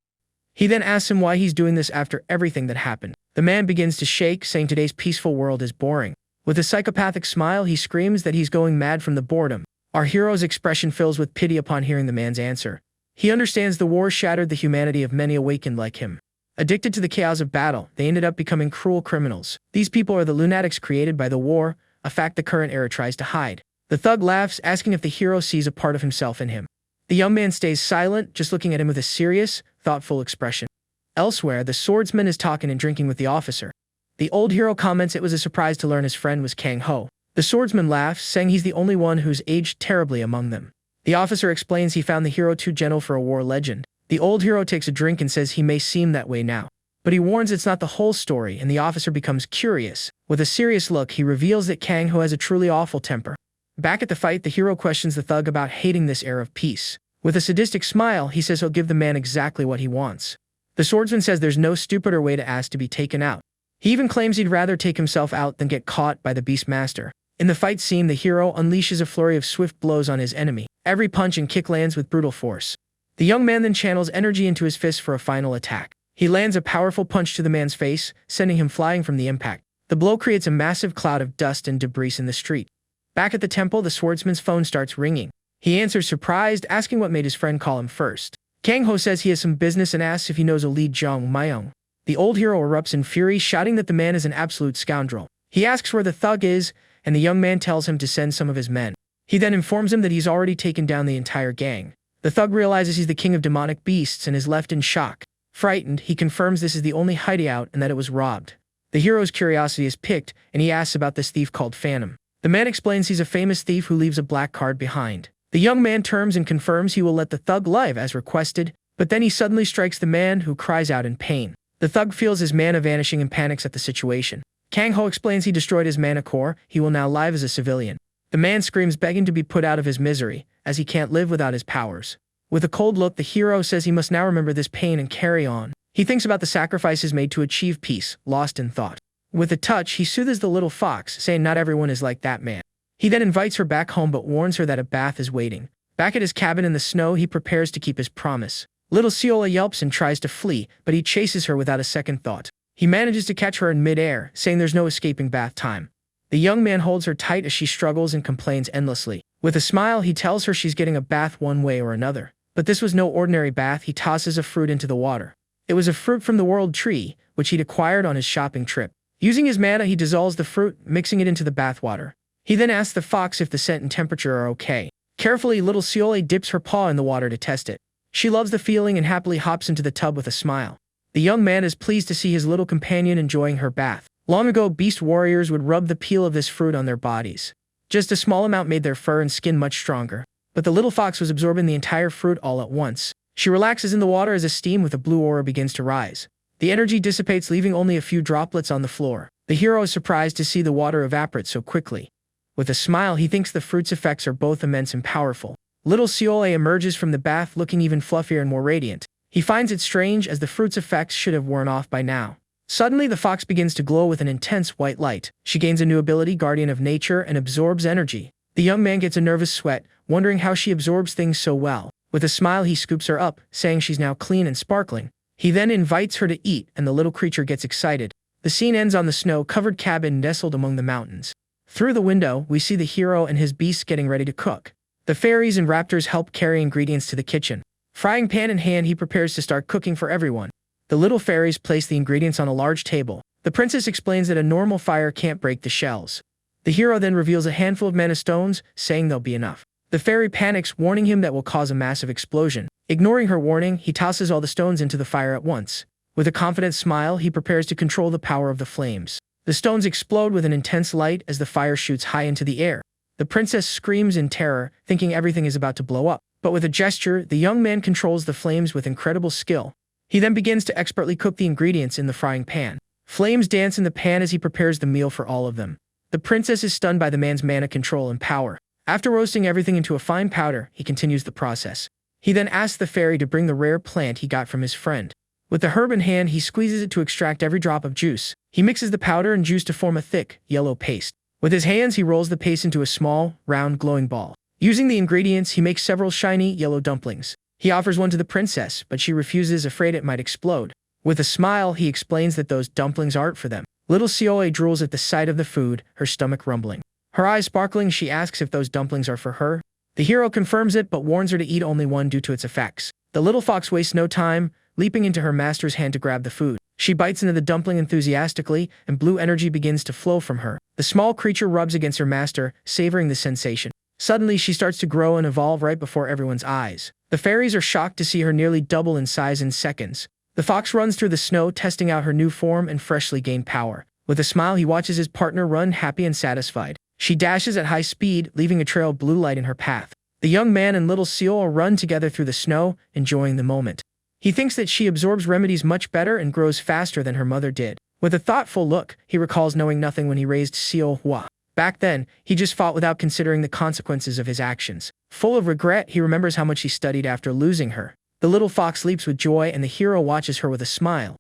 Speaker 1: He then asks him why he's doing this after everything that happened. The man begins to shake, saying today's peaceful world is boring. With a psychopathic smile, he screams that he's going mad from the boredom. Our hero's expression fills with pity upon hearing the man's answer. He understands the war shattered the humanity of many awakened like him. Addicted to the chaos of battle, they ended up becoming cruel criminals. These people are the lunatics created by the war, a fact the current era tries to hide. The thug laughs, asking if the hero sees a part of himself in him. The young man stays silent, just looking at him with a serious, thoughtful expression. Elsewhere, the swordsman is talking and drinking with the officer. The old hero comments it was a surprise to learn his friend was Kang Ho. The swordsman laughs, saying he's the only one who's aged terribly among them. The officer explains he found the hero too gentle for a war legend. The old hero takes a drink and says he may seem that way now. But he warns it's not the whole story, and the officer becomes curious. With a serious look, he reveals that Kang Ho has a truly awful temper. Back at the fight, the hero questions the thug about hating this era of peace. With a sadistic smile, he says he'll give the man exactly what he wants. The swordsman says there's no stupider way to ask to be taken out. He even claims he'd rather take himself out than get caught by the Beastmaster. In the fight scene, the hero unleashes a flurry of swift blows on his enemy. Every punch and kick lands with brutal force. The young man then channels energy into his fist for a final attack. He lands a powerful punch to the man's face, sending him flying from the impact. The blow creates a massive cloud of dust and debris in the street. Back at the temple, the swordsman's phone starts ringing. He answers surprised, asking what made his friend call him first. Kang Ho says he has some business and asks if he knows a Li Zhong Mayong. The old hero erupts in fury, shouting that the man is an absolute scoundrel. He asks where the thug is, and the young man tells him to send some of his men. He then informs him that he's already taken down the entire gang. The thug realizes he's the king of demonic beasts and is left in shock. Frightened, he confirms this is the only hideout and that it was robbed. The hero's curiosity is piqued, and he asks about this thief called Phantom. The man explains he's a famous thief who leaves a black card behind. The young man turns and confirms he will let the thug live as requested, but then he suddenly strikes the man, who cries out in pain. The thug feels his mana vanishing and panics at the situation. Kang Ho explains he destroyed his mana core, he will now live as a civilian. The man screams, begging to be put out of his misery, as he can't live without his powers. With a cold look, the hero says he must now remember this pain and carry on. He thinks about the sacrifices made to achieve peace, lost in thought. With a touch, he soothes the little fox, saying not everyone is like that man. He then invites her back home but warns her that a bath is waiting. Back at his cabin in the snow, he prepares to keep his promise. Little Ciola yelps and tries to flee, but he chases her without a second thought. He manages to catch her in midair, saying there's no escaping bath time. The young man holds her tight as she struggles and complains endlessly. With a smile, he tells her she's getting a bath one way or another. But this was no ordinary bath. He tosses a fruit into the water. It was a fruit from the world tree, which he'd acquired on his shopping trip. Using his mana, he dissolves the fruit, mixing it into the bathwater. He then asks the fox if the scent and temperature are okay. Carefully, little Ciole dips her paw in the water to test it. She loves the feeling and happily hops into the tub with a smile. The young man is pleased to see his little companion enjoying her bath. Long ago, beast warriors would rub the peel of this fruit on their bodies. Just a small amount made their fur and skin much stronger. But the little fox was absorbing the entire fruit all at once. She relaxes in the water as a steam with a blue aura begins to rise. The energy dissipates, leaving only a few droplets on the floor. The hero is surprised to see the water evaporate so quickly. With a smile, he thinks the fruit's effects are both immense and powerful. Little Ciole emerges from the bath looking even fluffier and more radiant. He finds it strange, as the fruit's effects should have worn off by now. Suddenly, the fox begins to glow with an intense white light. She gains a new ability, Guardian of Nature, and absorbs energy. The young man gets a nervous sweat, wondering how she absorbs things so well. With a smile, he scoops her up, saying she's now clean and sparkling. He then invites her to eat, and the little creature gets excited. The scene ends on the snow-covered cabin nestled among the mountains. Through the window, we see the hero and his beasts getting ready to cook. The fairies and raptors help carry ingredients to the kitchen. Frying pan in hand, he prepares to start cooking for everyone. The little fairies place the ingredients on a large table. The princess explains that a normal fire can't break the shells. The hero then reveals a handful of mana stones, saying they'll be enough. The fairy panics, warning him that will cause a massive explosion. Ignoring her warning, he tosses all the stones into the fire at once. With a confident smile, he prepares to control the power of the flames. The stones explode with an intense light as the fire shoots high into the air. The princess screams in terror, thinking everything is about to blow up. But with a gesture, the young man controls the flames with incredible skill. He then begins to expertly cook the ingredients in the frying pan. Flames dance in the pan as he prepares the meal for all of them. The princess is stunned by the man's mana control and power. After roasting everything into a fine powder, he continues the process. He then asks the fairy to bring the rare plant he got from his friend. With the herb in hand, he squeezes it to extract every drop of juice. He mixes the powder and juice to form a thick, yellow paste. With his hands, he rolls the paste into a small, round, glowing ball. Using the ingredients, he makes several shiny, yellow dumplings. He offers one to the princess, but she refuses, afraid it might explode. With a smile, he explains that those dumplings aren't for them. Little Seole drools at the sight of the food, her stomach rumbling. Her eyes sparkling, she asks if those dumplings are for her. The hero confirms it, but warns her to eat only one due to its effects. The little fox wastes no time, leaping into her master's hand to grab the food. She bites into the dumpling enthusiastically, and blue energy begins to flow from her. The small creature rubs against her master, savoring the sensation. Suddenly, she starts to grow and evolve right before everyone's eyes. The fairies are shocked to see her nearly double in size in seconds. The fox runs through the snow, testing out her new form and freshly gained power. With a smile, he watches his partner run, happy and satisfied. She dashes at high speed, leaving a trail of blue light in her path. The young man and little Seole run together through the snow, enjoying the moment. He thinks that she absorbs remedies much better and grows faster than her mother did. With a thoughtful look, he recalls knowing nothing when he raised Seole. Back then, he just fought without considering the consequences of his actions. Full of regret, he remembers how much he studied after losing her. The little fox leaps with joy, and the hero watches her with a smile.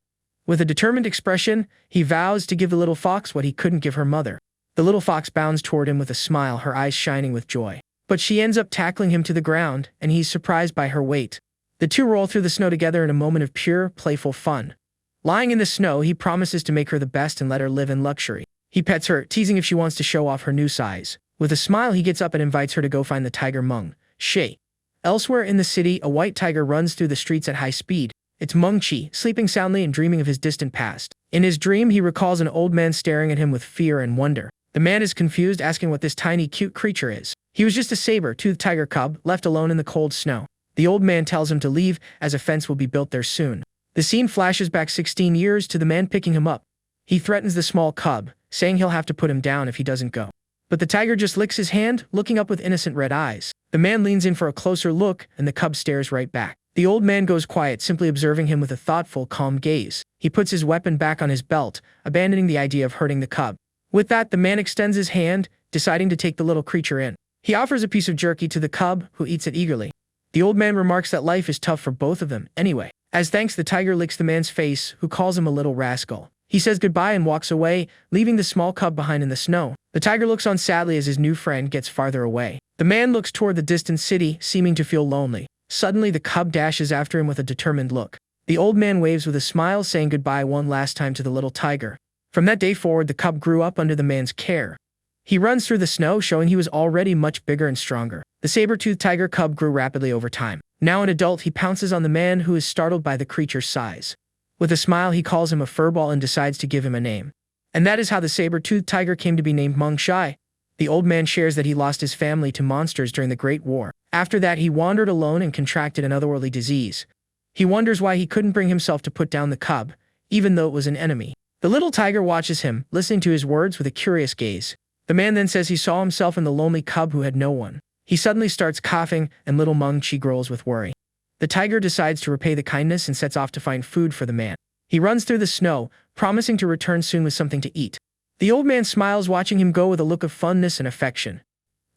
Speaker 1: With a determined expression, he vows to give the little fox what he couldn't give her mother. The little fox bounds toward him with a smile, her eyes shining with joy. But she ends up tackling him to the ground, and he's surprised by her weight. The two roll through the snow together in a moment of pure, playful fun. Lying in the snow, he promises to make her the best and let her live in luxury. He pets her, teasing if she wants to show off her new size. With a smile, he gets up and invites her to go find the tiger Meng-Chi. Elsewhere in the city, a white tiger runs through the streets at high speed. It's Meng-Chi, sleeping soundly and dreaming of his distant past. In his dream, he recalls an old man staring at him with fear and wonder. The man is confused, asking what this tiny, cute creature is. He was just a saber-toothed tiger cub, left alone in the cold snow. The old man tells him to leave, as a fence will be built there soon. The scene flashes back 16 years to the man picking him up. He threatens the small cub, saying he'll have to put him down if he doesn't go. But the tiger just licks his hand, looking up with innocent red eyes. The man leans in for a closer look, and the cub stares right back. The old man goes quiet, simply observing him with a thoughtful, calm gaze. He puts his weapon back on his belt, abandoning the idea of hurting the cub. With that, the man extends his hand, deciding to take the little creature in. He offers a piece of jerky to the cub, who eats it eagerly. The old man remarks that life is tough for both of them, anyway. As thanks, the tiger licks the man's face, who calls him a little rascal. He says goodbye and walks away, leaving the small cub behind in the snow. The tiger looks on sadly as his new friend gets farther away. The man looks toward the distant city, seeming to feel lonely. Suddenly, the cub dashes after him with a determined look. The old man waves with a smile, saying goodbye one last time to the little tiger. From that day forward, the cub grew up under the man's care. He runs through the snow, showing he was already much bigger and stronger. The saber-toothed tiger cub grew rapidly over time. Now an adult, he pounces on the man, who is startled by the creature's size. With a smile, he calls him a furball and decides to give him a name. And that is how the saber-toothed tiger came to be named Meng-Chi. The old man shares that he lost his family to monsters during the Great War. After that, he wandered alone and contracted an otherworldly disease. He wonders why he couldn't bring himself to put down the cub, even though it was an enemy. The little tiger watches him, listening to his words with a curious gaze. The man then says he saw himself in the lonely cub who had no one. He suddenly starts coughing, and little Meng-Chi grows with worry. The tiger decides to repay the kindness and sets off to find food for the man. He runs through the snow, promising to return soon with something to eat. The old man smiles, watching him go with a look of fondness and affection.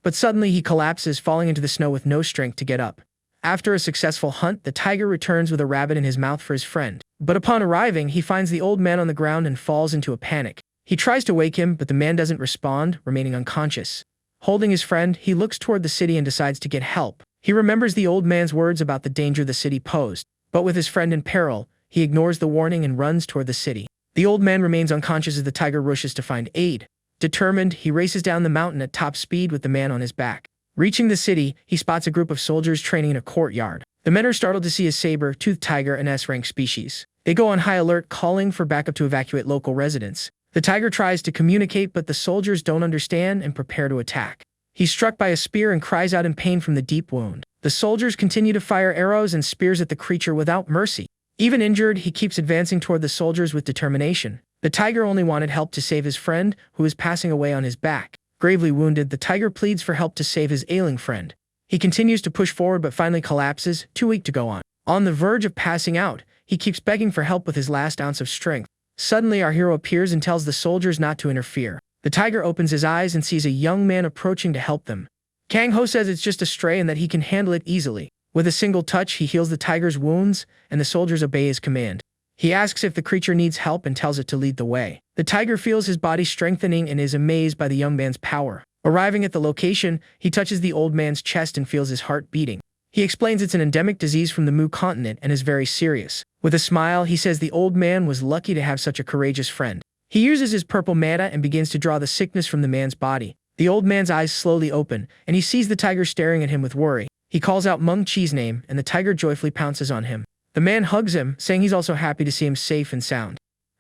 Speaker 1: But suddenly he collapses, falling into the snow with no strength to get up. After a successful hunt, the tiger returns with a rabbit in his mouth for his friend. But upon arriving, he finds the old man on the ground and falls into a panic. He tries to wake him, but the man doesn't respond, remaining unconscious. Holding his friend, he looks toward the city and decides to get help. He remembers the old man's words about the danger the city posed. But with his friend in peril, he ignores the warning and runs toward the city. The old man remains unconscious as the tiger rushes to find aid. Determined, he races down the mountain at top speed with the man on his back. Reaching the city, he spots a group of soldiers training in a courtyard. The men are startled to see a saber-toothed tiger, an S-rank species. They go on high alert, calling for backup to evacuate local residents. The tiger tries to communicate, but the soldiers don't understand and prepare to attack. He's struck by a spear and cries out in pain from the deep wound. The soldiers continue to fire arrows and spears at the creature without mercy. Even injured, he keeps advancing toward the soldiers with determination. The tiger only wanted help to save his friend, who is passing away on his back. Gravely wounded, the tiger pleads for help to save his ailing friend. He continues to push forward but finally collapses, too weak to go on. On the verge of passing out, he keeps begging for help with his last ounce of strength. Suddenly, our hero appears and tells the soldiers not to interfere. The tiger opens his eyes and sees a young man approaching to help them. Kang Ho says it's just a stray and that he can handle it easily. With a single touch, he heals the tiger's wounds, and the soldiers obey his command. He asks if the creature needs help and tells it to lead the way. The tiger feels his body strengthening and is amazed by the young man's power. Arriving at the location, he touches the old man's chest and feels his heart beating. He explains it's an endemic disease from the Mu continent and is very serious. With a smile, he says the old man was lucky to have such a courageous friend. He uses his purple manta and begins to draw the sickness from the man's body. The old man's eyes slowly open, and he sees the tiger staring at him with worry. He calls out Meng Chi's name, and the tiger joyfully pounces on him. The man hugs him, saying he's also happy to see him safe and sound.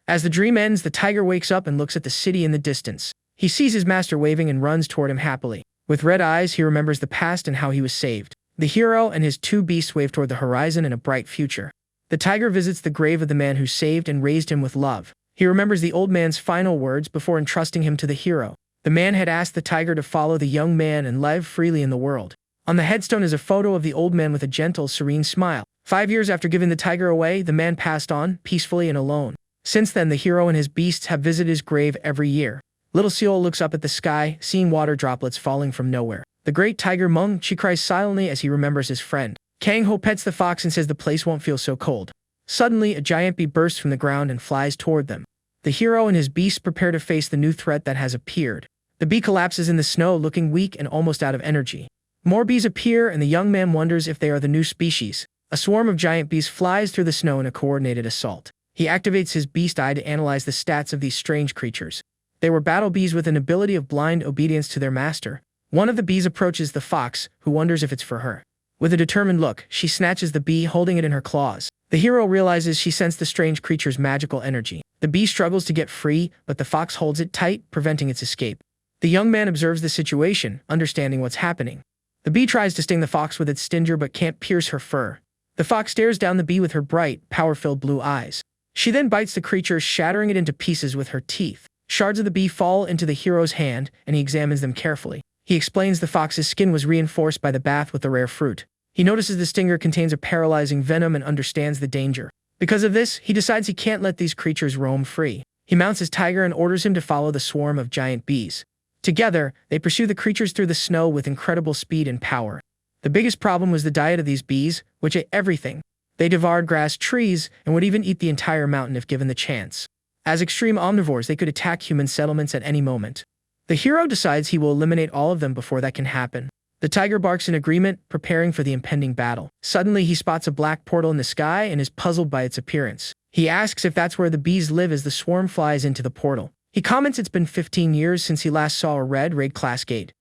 Speaker 1: As the dream ends, the tiger wakes up and looks at the city in the distance. He sees his master waving and runs toward him happily. With red eyes, he remembers the past and how he was saved. The hero and his two beasts wave toward the horizon and a bright future. The tiger visits the grave of the man who saved and raised him with love. He remembers the old man's final words before entrusting him to the hero. The man had asked the tiger to follow the young man and live freely in the world. On the headstone is a photo of the old man with a gentle, serene smile. 5 years after giving the tiger away, the man passed on, peacefully and alone. Since then, the hero and his beasts have visited his grave every year. Little Seol looks up at the sky, seeing water droplets falling from nowhere. The great tiger Meng Chi cries silently as he remembers his friend. Kang Ho pets the fox and says the place won't feel so cold. Suddenly, a giant bee bursts from the ground and flies toward them. The hero and his beasts prepare to face the new threat that has appeared. The bee collapses in the snow, looking weak and almost out of energy. More bees appear, and the young man wonders if they are the new species. A swarm of giant bees flies through the snow in a coordinated assault. He activates his beast eye to analyze the stats of these strange creatures. They were battle bees with an ability of blind obedience to their master. One of the bees approaches the fox, who wonders if it's for her. With a determined look, she snatches the bee, holding it in her claws. The hero realizes she sensed the strange creature's magical energy. The bee struggles to get free, but the fox holds it tight, preventing its escape. The young man observes the situation, understanding what's happening. The bee tries to sting the fox with its stinger but can't pierce her fur. The fox stares down the bee with her bright, power-filled blue eyes. She then bites the creature, shattering it into pieces with her teeth. Shards of the bee fall into the hero's hand, and he examines them carefully. He explains the fox's skin was reinforced by the bath with the rare fruit. He notices the stinger contains a paralyzing venom and understands the danger. Because of this, he decides he can't let these creatures roam free. He mounts his tiger and orders him to follow the swarm of giant bees. Together, they pursue the creatures through the snow with incredible speed and power. The biggest problem was the diet of these bees, which ate everything. They devoured grass, trees, and would even eat the entire mountain if given the chance. As extreme omnivores, they could attack human settlements at any moment. The hero decides he will eliminate all of them before that can happen. The tiger barks in agreement, preparing for the impending battle. Suddenly, he spots a black portal in the sky and is puzzled by its appearance. He asks if that's where the bees live as the swarm flies into the portal. He comments it's been 15 years since he last saw a red raid class gate.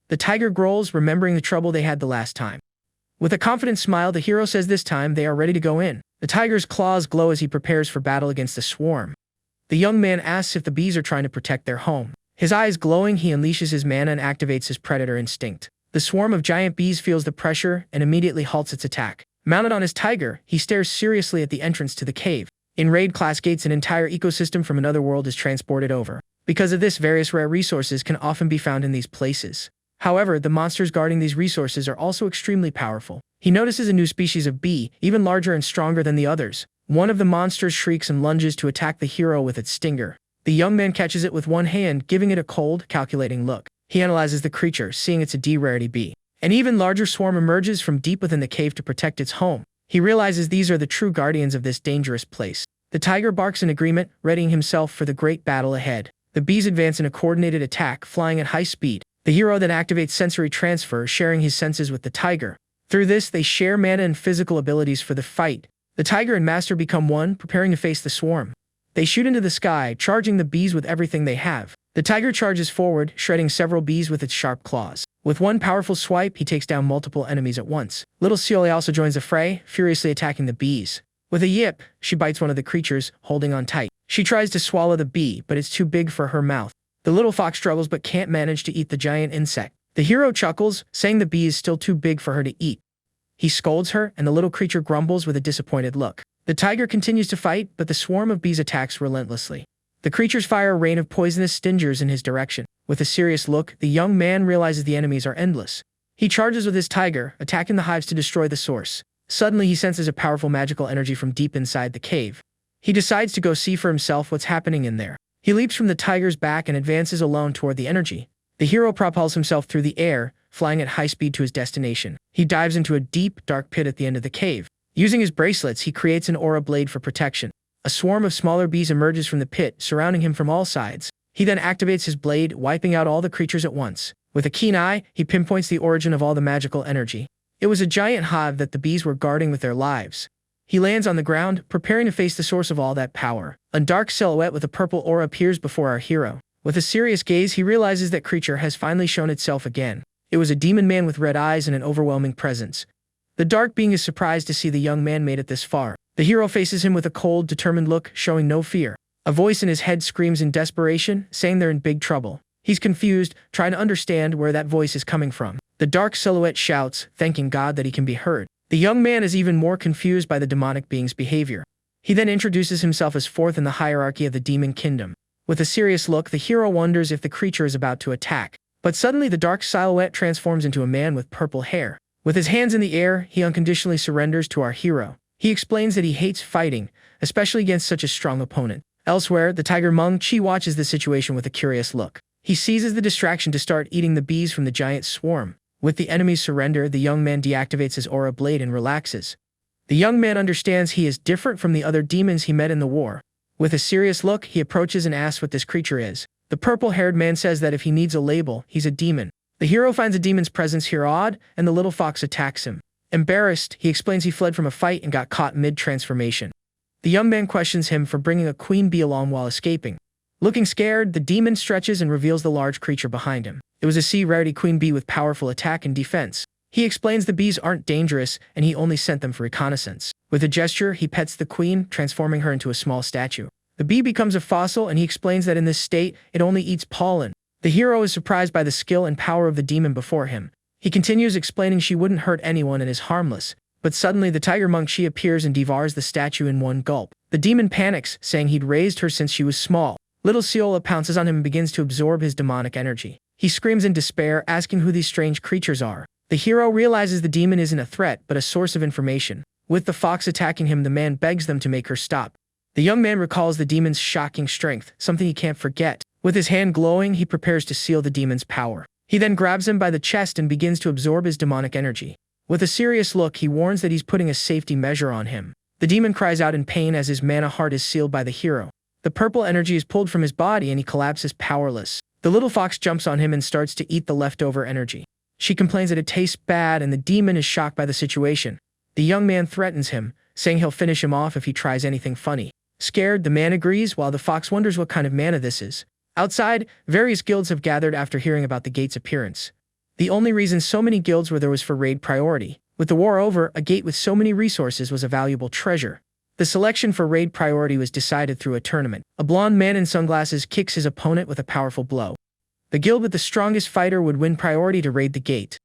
Speaker 1: The tiger growls, remembering the trouble they had the last time. With a confident smile, the hero says this time they are ready to go in. The tiger's claws glow as he prepares for battle against the swarm. The young man asks if the bees are trying to protect their home. His eyes glowing, he unleashes his mana and activates his predator instinct. The swarm of giant bees feels the pressure and immediately halts its attack. Mounted on his tiger, he stares seriously at the entrance to the cave. In raid class gates, an entire ecosystem from another world is transported over. Because of this, various rare resources can often be found in these places. However, the monsters guarding these resources are also extremely powerful. He notices a new species of bee, even larger and stronger than the others. One of the monsters shrieks and lunges to attack the hero with its stinger. The young man catches it with one hand, giving it a cold, calculating look. He analyzes the creature, seeing it's a D-rarity bee. An even larger swarm emerges from deep within the cave to protect its home. He realizes these are the true guardians of this dangerous place. The tiger barks in agreement, readying himself for the great battle ahead. The bees advance in a coordinated attack, flying at high speed. The hero then activates sensory transfer, sharing his senses with the tiger. Through this, they share mana and physical abilities for the fight. The tiger and master become one, preparing to face the swarm. They shoot into the sky, charging the bees with everything they have. The tiger charges forward, shredding several bees with its sharp claws. With one powerful swipe, he takes down multiple enemies at once. Little Seol also joins the fray, furiously attacking the bees. With a yip, she bites one of the creatures, holding on tight. She tries to swallow the bee, but it's too big for her mouth. The little fox struggles but can't manage to eat the giant insect. The hero chuckles, saying the bee is still too big for her to eat. He scolds her, and the little creature grumbles with a disappointed look. The tiger continues to fight, but the swarm of bees attacks relentlessly. The creatures fire a rain of poisonous stingers in his direction. With a serious look, the young man realizes the enemies are endless. He charges with his tiger, attacking the hives to destroy the source. Suddenly, he senses a powerful magical energy from deep inside the cave. He decides to go see for himself what's happening in there. He leaps from the tiger's back and advances alone toward the energy. The hero propels himself through the air, flying at high speed to his destination. He dives into a deep, dark pit at the end of the cave. Using his bracelets, he creates an aura blade for protection. A swarm of smaller bees emerges from the pit, surrounding him from all sides. He then activates his blade, wiping out all the creatures at once. With a keen eye, he pinpoints the origin of all the magical energy. It was a giant hive that the bees were guarding with their lives. He lands on the ground, preparing to face the source of all that power. A dark silhouette with a purple aura appears before our hero. With a serious gaze, he realizes that creature has finally shown itself again. It was a demon man with red eyes and an overwhelming presence. The dark being is surprised to see the young man made it this far. The hero faces him with a cold, determined look, showing no fear. A voice in his head screams in desperation, saying they're in big trouble. He's confused, trying to understand where that voice is coming from. The dark silhouette shouts, thanking God that he can be heard. The young man is even more confused by the demonic being's behavior. He then introduces himself as fourth in the hierarchy of the demon kingdom. With a serious look, the hero wonders if the creature is about to attack. But suddenly the dark silhouette transforms into a man with purple hair. With his hands in the air, he unconditionally surrenders to our hero. He explains that he hates fighting, especially against such a strong opponent. Elsewhere, the tiger Meng-Chi watches the situation with a curious look. He seizes the distraction to start eating the bees from the giant swarm. With the enemy's surrender, the young man deactivates his aura blade and relaxes. The young man understands he is different from the other demons he met in the war. With a serious look, he approaches and asks what this creature is. The purple-haired man says that if he needs a label, he's a demon. The hero finds a demon's presence here odd, and the little fox attacks him. Embarrassed, he explains he fled from a fight and got caught mid-transformation. The young man questions him for bringing a queen bee along while escaping. Looking scared, the demon stretches and reveals the large creature behind him. It was a sea-rarity queen bee with powerful attack and defense. He explains the bees aren't dangerous, and he only sent them for reconnaissance. With a gesture, he pets the queen, transforming her into a small statue. The bee becomes a fossil, and he explains that in this state, it only eats pollen. The hero is surprised by the skill and power of the demon before him. He continues explaining she wouldn't hurt anyone and is harmless. But suddenly, the tiger Meng-Chi appears and devours the statue in one gulp. The demon panics, saying he'd raised her since she was small. Little Ciola pounces on him and begins to absorb his demonic energy. He screams in despair, asking who these strange creatures are. The hero realizes the demon isn't a threat, but a source of information. With the fox attacking him, the man begs them to make her stop. The young man recalls the demon's shocking strength, something he can't forget. With his hand glowing, he prepares to seal the demon's power. He then grabs him by the chest and begins to absorb his demonic energy. With a serious look, he warns that he's putting a safety measure on him. The demon cries out in pain as his mana heart is sealed by the hero. The purple energy is pulled from his body and he collapses powerless. The little fox jumps on him and starts to eat the leftover energy. She complains that it tastes bad and the demon is shocked by the situation. The young man threatens him, saying he'll finish him off if he tries anything funny. Scared, the man agrees while the fox wonders what kind of mana this is. Outside, various guilds have gathered after hearing about the gate's appearance. The only reason so many guilds were there was for raid priority. With the war over, a gate with so many resources was a valuable treasure. The selection for raid priority was decided through a tournament. A blonde man in sunglasses kicks his opponent with a powerful blow. The guild with the strongest fighter would win priority to raid the gate.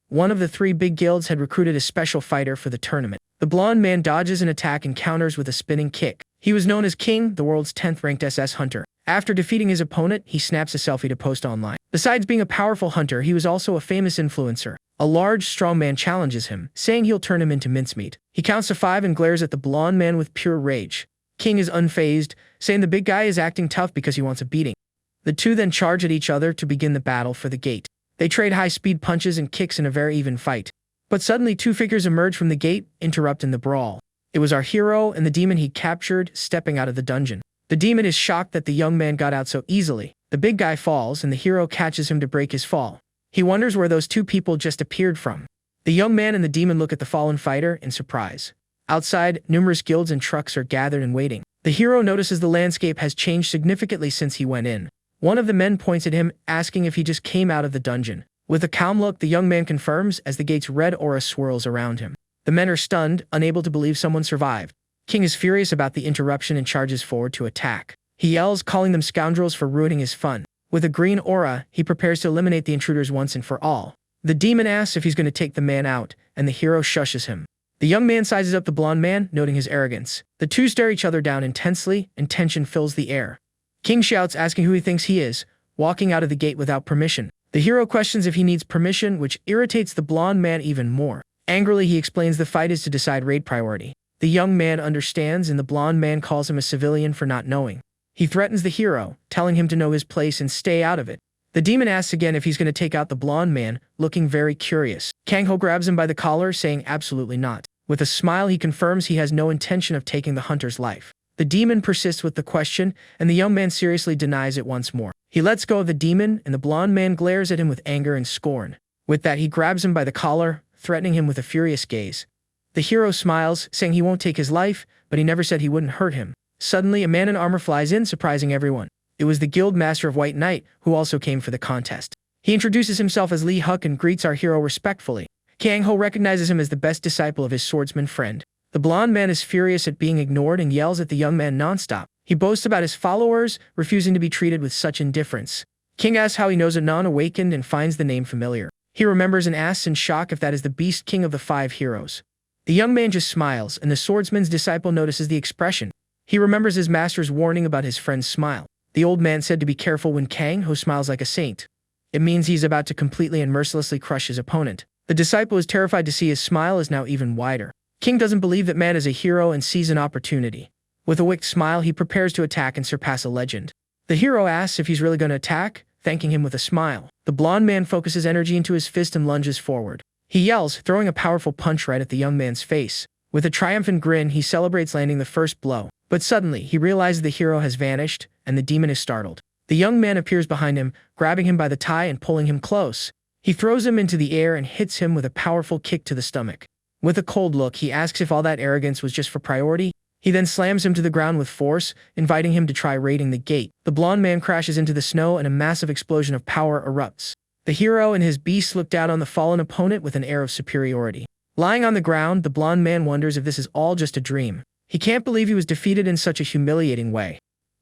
Speaker 1: One of the three big guilds had recruited a special fighter for the tournament. The blonde man dodges an attack and counters with a spinning kick. He was known as King, the world's 10th ranked SS hunter. After defeating his opponent, he snaps a selfie to post online. Besides being a powerful hunter, he was also a famous influencer. A large, strong man challenges him, saying he'll turn him into mincemeat. He counts to 5 and glares at the blonde man with pure rage. King is unfazed, saying the big guy is acting tough because he wants a beating. The two then charge at each other to begin the battle for the gate. They trade high-speed punches and kicks in a very even fight. But suddenly 2 figures emerge from the gate, interrupting the brawl. It was our hero and the demon he captured, stepping out of the dungeon. The demon is shocked that the young man got out so easily. The big guy falls and the hero catches him to break his fall. He wonders where those 2 people just appeared from. The young man and the demon look at the fallen fighter in surprise. Outside, numerous guilds and trucks are gathered and waiting. The hero notices the landscape has changed significantly since he went in. One of the men points at him, asking if he just came out of the dungeon. With a calm look, the young man confirms as the gate's red aura swirls around him. The men are stunned, unable to believe someone survived. King is furious about the interruption and charges forward to attack. He yells, calling them scoundrels for ruining his fun. With a green aura, he prepares to eliminate the intruders once and for all. The demon asks if he's going to take the man out, and the hero shushes him. The young man sizes up the blonde man, noting his arrogance. The two stare each other down intensely, and tension fills the air. King shouts, asking who he thinks he is, walking out of the gate without permission. The hero questions if he needs permission, which irritates the blonde man even more. Angrily, he explains the fight is to decide raid priority. The young man understands, and the blonde man calls him a civilian for not knowing. He threatens the hero, telling him to know his place and stay out of it. The demon asks again if he's going to take out the blonde man, looking very curious. Kang Ho grabs him by the collar, saying absolutely not. With a smile, he confirms he has no intention of taking the hunter's life. The demon persists with the question, and the young man seriously denies it once more. He lets go of the demon, and the blonde man glares at him with anger and scorn. With that, he grabs him by the collar, threatening him with a furious gaze. The hero smiles, saying he won't take his life, but he never said he wouldn't hurt him. Suddenly, a man in armor flies in, surprising everyone. It was the guild master of White Knight, who also came for the contest. He introduces himself as Lee Huck and greets our hero respectfully. Kang Ho recognizes him as the best disciple of his swordsman friend. The blonde man is furious at being ignored and yells at the young man nonstop. He boasts about his followers, refusing to be treated with such indifference. King asks how he knows Anon awakened and finds the name familiar. He remembers and asks in shock if that is the Beast King of the 5 heroes. The young man just smiles, and the swordsman's disciple notices the expression. He remembers his master's warning about his friend's smile. The old man said to be careful when Kang Ho smiles like a saint. It means he's about to completely and mercilessly crush his opponent. The disciple is terrified to see his smile is now even wider. King doesn't believe that man is a hero and sees an opportunity. With a wicked smile, he prepares to attack and surpass a legend. The hero asks if he's really going to attack, thanking him with a smile. The blonde man focuses energy into his fist and lunges forward. He yells, throwing a powerful punch right at the young man's face. With a triumphant grin, he celebrates landing the first blow. But suddenly, he realizes the hero has vanished, and the demon is startled. The young man appears behind him, grabbing him by the tie and pulling him close. He throws him into the air and hits him with a powerful kick to the stomach. With a cold look, he asks if all that arrogance was just for priority. He then slams him to the ground with force, inviting him to try raiding the gate. The blonde man crashes into the snow and a massive explosion of power erupts. The hero and his beast look down on the fallen opponent with an air of superiority. Lying on the ground, the blonde man wonders if this is all just a dream. He can't believe he was defeated in such a humiliating way.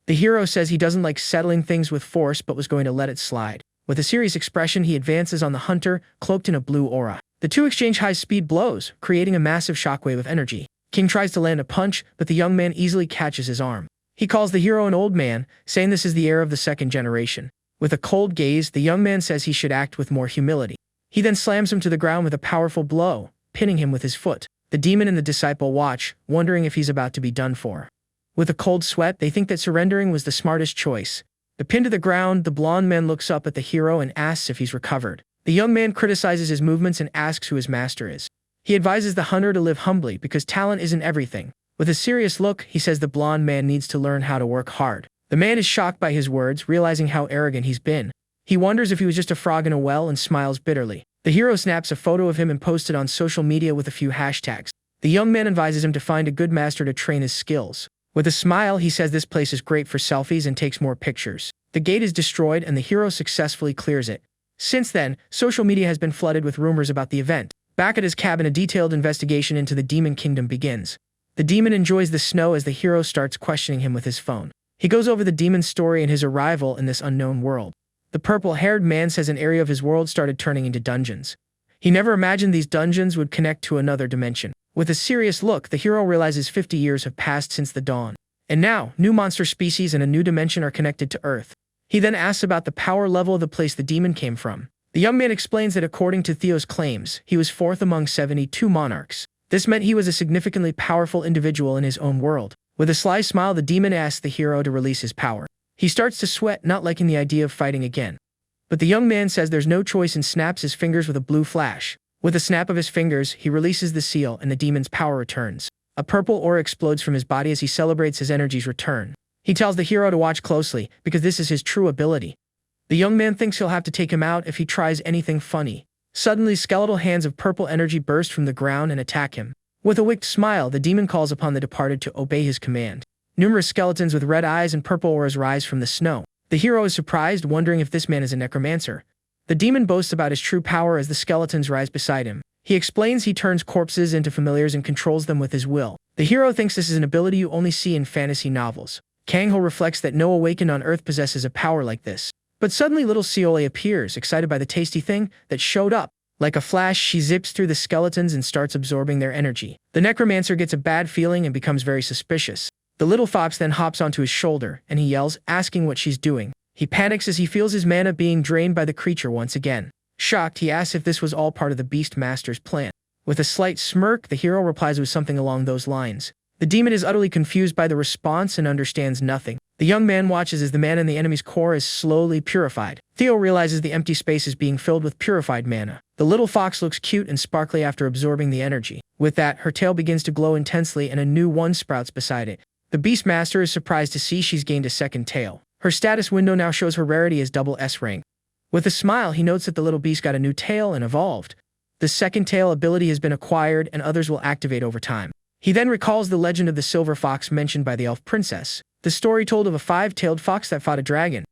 Speaker 1: The hero says he doesn't like settling things with force but was going to let it slide. With a serious expression, he advances on the hunter, cloaked in a blue aura. The two exchange high-speed blows, creating a massive shockwave of energy. King tries to land a punch, but the young man easily catches his arm. He calls the hero an old man, saying this is the heir of the 2nd generation. With a cold gaze, the young man says he should act with more humility. He then slams him to the ground with a powerful blow, pinning him with his foot. The demon and the disciple watch, wondering if he's about to be done for. With a cold sweat, they think that surrendering was the smartest choice. The pin to the ground, the blonde man looks up at the hero and asks if he's recovered. The young man criticizes his movements and asks who his master is. He advises the hunter to live humbly because talent isn't everything. With a serious look, he says the blonde man needs to learn how to work hard. The man is shocked by his words, realizing how arrogant he's been. He wonders if he was just a frog in a well and smiles bitterly. The hero snaps a photo of him and posts it on social media with a few hashtags. The young man advises him to find a good master to train his skills. With a smile, he says this place is great for selfies and takes more pictures. The gate is destroyed and the hero successfully clears it. Since then, social media has been flooded with rumors about the event. Back at his cabin, a detailed investigation into the demon kingdom begins. The demon enjoys the snow as the hero starts questioning him with his phone. He goes over the demon's story and his arrival in this unknown world. The purple-haired man says an area of his world started turning into dungeons. He never imagined these dungeons would connect to another dimension. With a serious look, the hero realizes 50 years have passed since the dawn. And now, new monster species and a new dimension are connected to Earth. He then asks about the power level of the place the demon came from. The young man explains that according to Theo's claims, he was 4th among 72 monarchs. This meant he was a significantly powerful individual in his own world. With a sly smile, the demon asks the hero to release his power. He starts to sweat, not liking the idea of fighting again. But the young man says there's no choice and snaps his fingers with a blue flash. With a snap of his fingers, he releases the seal and the demon's power returns. A purple aura explodes from his body as he celebrates his energy's return. He tells the hero to watch closely, because this is his true ability. The young man thinks he'll have to take him out if he tries anything funny. Suddenly, skeletal hands of purple energy burst from the ground and attack him. With a wicked smile, the demon calls upon the departed to obey his command. Numerous skeletons with red eyes and purple auras rise from the snow. The hero is surprised, wondering if this man is a necromancer. The demon boasts about his true power as the skeletons rise beside him. He explains he turns corpses into familiars and controls them with his will. The hero thinks this is an ability you only see in fantasy novels. Kang Ho reflects that no awakened on Earth possesses a power like this. But suddenly little Seole appears, excited by the tasty thing that showed up. Like a flash, she zips through the skeletons and starts absorbing their energy. The necromancer gets a bad feeling and becomes very suspicious. The little fox then hops onto his shoulder, and he yells, asking what she's doing. He panics as he feels his mana being drained by the creature once again. Shocked, he asks if this was all part of the Beast Master's plan. With a slight smirk, the hero replies with something along those lines. The demon is utterly confused by the response and understands nothing. The young man watches as the mana in the enemy's core is slowly purified. Theo realizes the empty space is being filled with purified mana. The little fox looks cute and sparkly after absorbing the energy. With that, her tail begins to glow intensely and a new one sprouts beside it. The Beastmaster is surprised to see she's gained a second tail. Her status window now shows her rarity as double S rank. With a smile, he notes that the little beast got a new tail and evolved. The second tail ability has been acquired and others will activate over time. He then recalls the legend of the silver fox mentioned by the elf princess. The story told of a five-tailed fox that fought a dragon.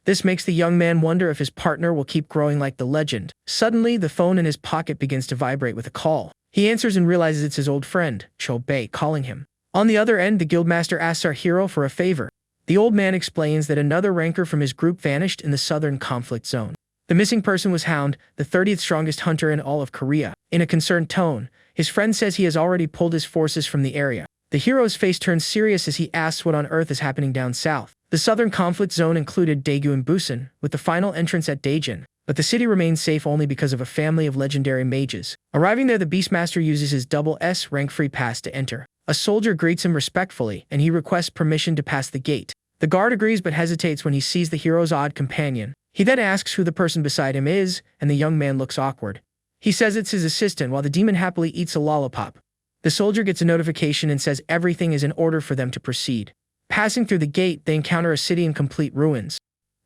Speaker 1: This makes the young man wonder if his partner will keep growing like the legend. Suddenly, the phone in his pocket begins to vibrate with a call. He answers and realizes it's his old friend, Chobei, calling him. On the other end, the guildmaster asks our hero for a favor. The old man explains that another ranker from his group vanished in the southern conflict zone. The missing person was Hound, the 30th strongest hunter in all of Korea. In a concerned tone, his friend says he has already pulled his forces from the area. The hero's face turns serious as he asks what on earth is happening down south. The southern conflict zone included Daegu and Busan, with the final entrance at Daejin, but the city remains safe only because of a family of legendary mages. Arriving there, the Beastmaster uses his double S rank free pass to enter. A soldier greets him respectfully, and he requests permission to pass the gate. The guard agrees but hesitates when he sees the hero's odd companion. He then asks who the person beside him is, and the young man looks awkward. He says it's his assistant while the demon happily eats a lollipop. The soldier gets a notification and says everything is in order for them to proceed. Passing through the gate, they encounter a city in complete ruins.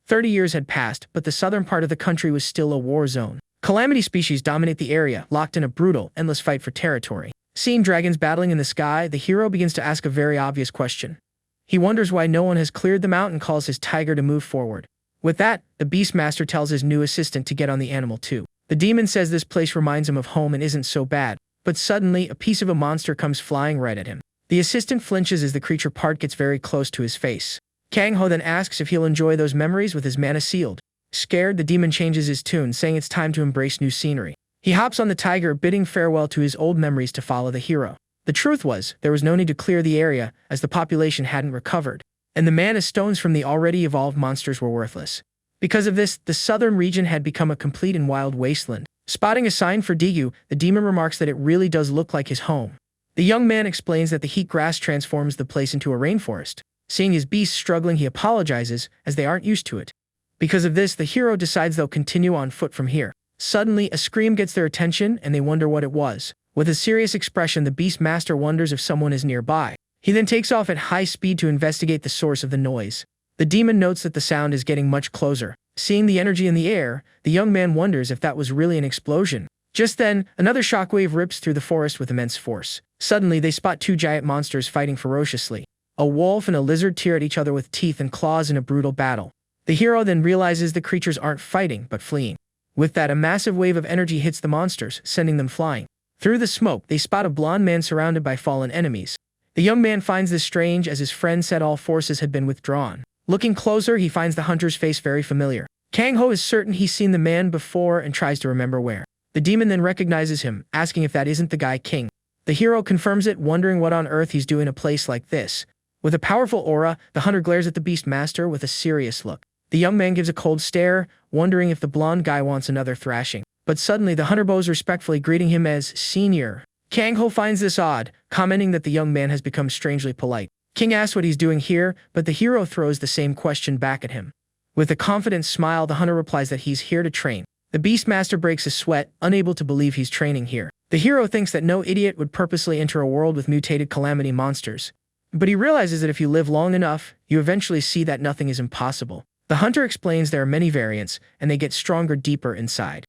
Speaker 1: 30 years had passed, but the southern part of the country was still a war zone. Calamity species dominate the area, locked in a brutal, endless fight for territory. Seeing dragons battling in the sky, the hero begins to ask a very obvious question. He wonders why no one has cleared them out and calls his tiger to move forward. With that, the Beastmaster tells his new assistant to get on the animal too. The demon says this place reminds him of home and isn't so bad, but suddenly a piece of a monster comes flying right at him. The assistant flinches as the creature part gets very close to his face. Kang-ho then asks if he'll enjoy those memories with his mana sealed. Scared, the demon changes his tune, saying it's time to embrace new scenery. He hops on the tiger, bidding farewell to his old memories to follow the hero. The truth was, there was no need to clear the area, as the population hadn't recovered, and the mana stones from the already evolved monsters were worthless. Because of this, the southern region had become a complete and wild wasteland. Spotting a sign for Daegu, the demon remarks that it really does look like his home. The young man explains that the heat grass transforms the place into a rainforest. Seeing his beasts struggling, he apologizes, as they aren't used to it. Because of this, the hero decides they'll continue on foot from here. Suddenly, a scream gets their attention, and they wonder what it was. With a serious expression, the Beastmaster wonders if someone is nearby. He then takes off at high speed to investigate the source of the noise. The demon notes that the sound is getting much closer. Seeing the energy in the air, the young man wonders if that was really an explosion. Just then, another shockwave rips through the forest with immense force. Suddenly, they spot two giant monsters fighting ferociously. A wolf and a lizard tear at each other with teeth and claws in a brutal battle. The hero then realizes the creatures aren't fighting, but fleeing. With that, a massive wave of energy hits the monsters, sending them flying. Through the smoke, they spot a blonde man surrounded by fallen enemies. The young man finds this strange, as his friend said all forces had been withdrawn. Looking closer, he finds the hunter's face very familiar. Kang-ho is certain he's seen the man before and tries to remember where. The demon then recognizes him, asking if that isn't the guy King. The hero confirms it, wondering what on earth he's doing in a place like this. With a powerful aura, the hunter glares at the Beastmaster with a serious look. The young man gives a cold stare, wondering if the blonde guy wants another thrashing. But suddenly, the hunter bows respectfully, greeting him as Senior. Kang-ho finds this odd, commenting that the young man has become strangely polite. King asks what he's doing here, but the hero throws the same question back at him. With a confident smile, the hunter replies that he's here to train. The Beastmaster breaks a sweat, unable to believe he's training here. The hero thinks that no idiot would purposely enter a world with mutated calamity monsters. But he realizes that if you live long enough, you eventually see that nothing is impossible. The hunter explains there are many variants, and they get stronger deeper inside.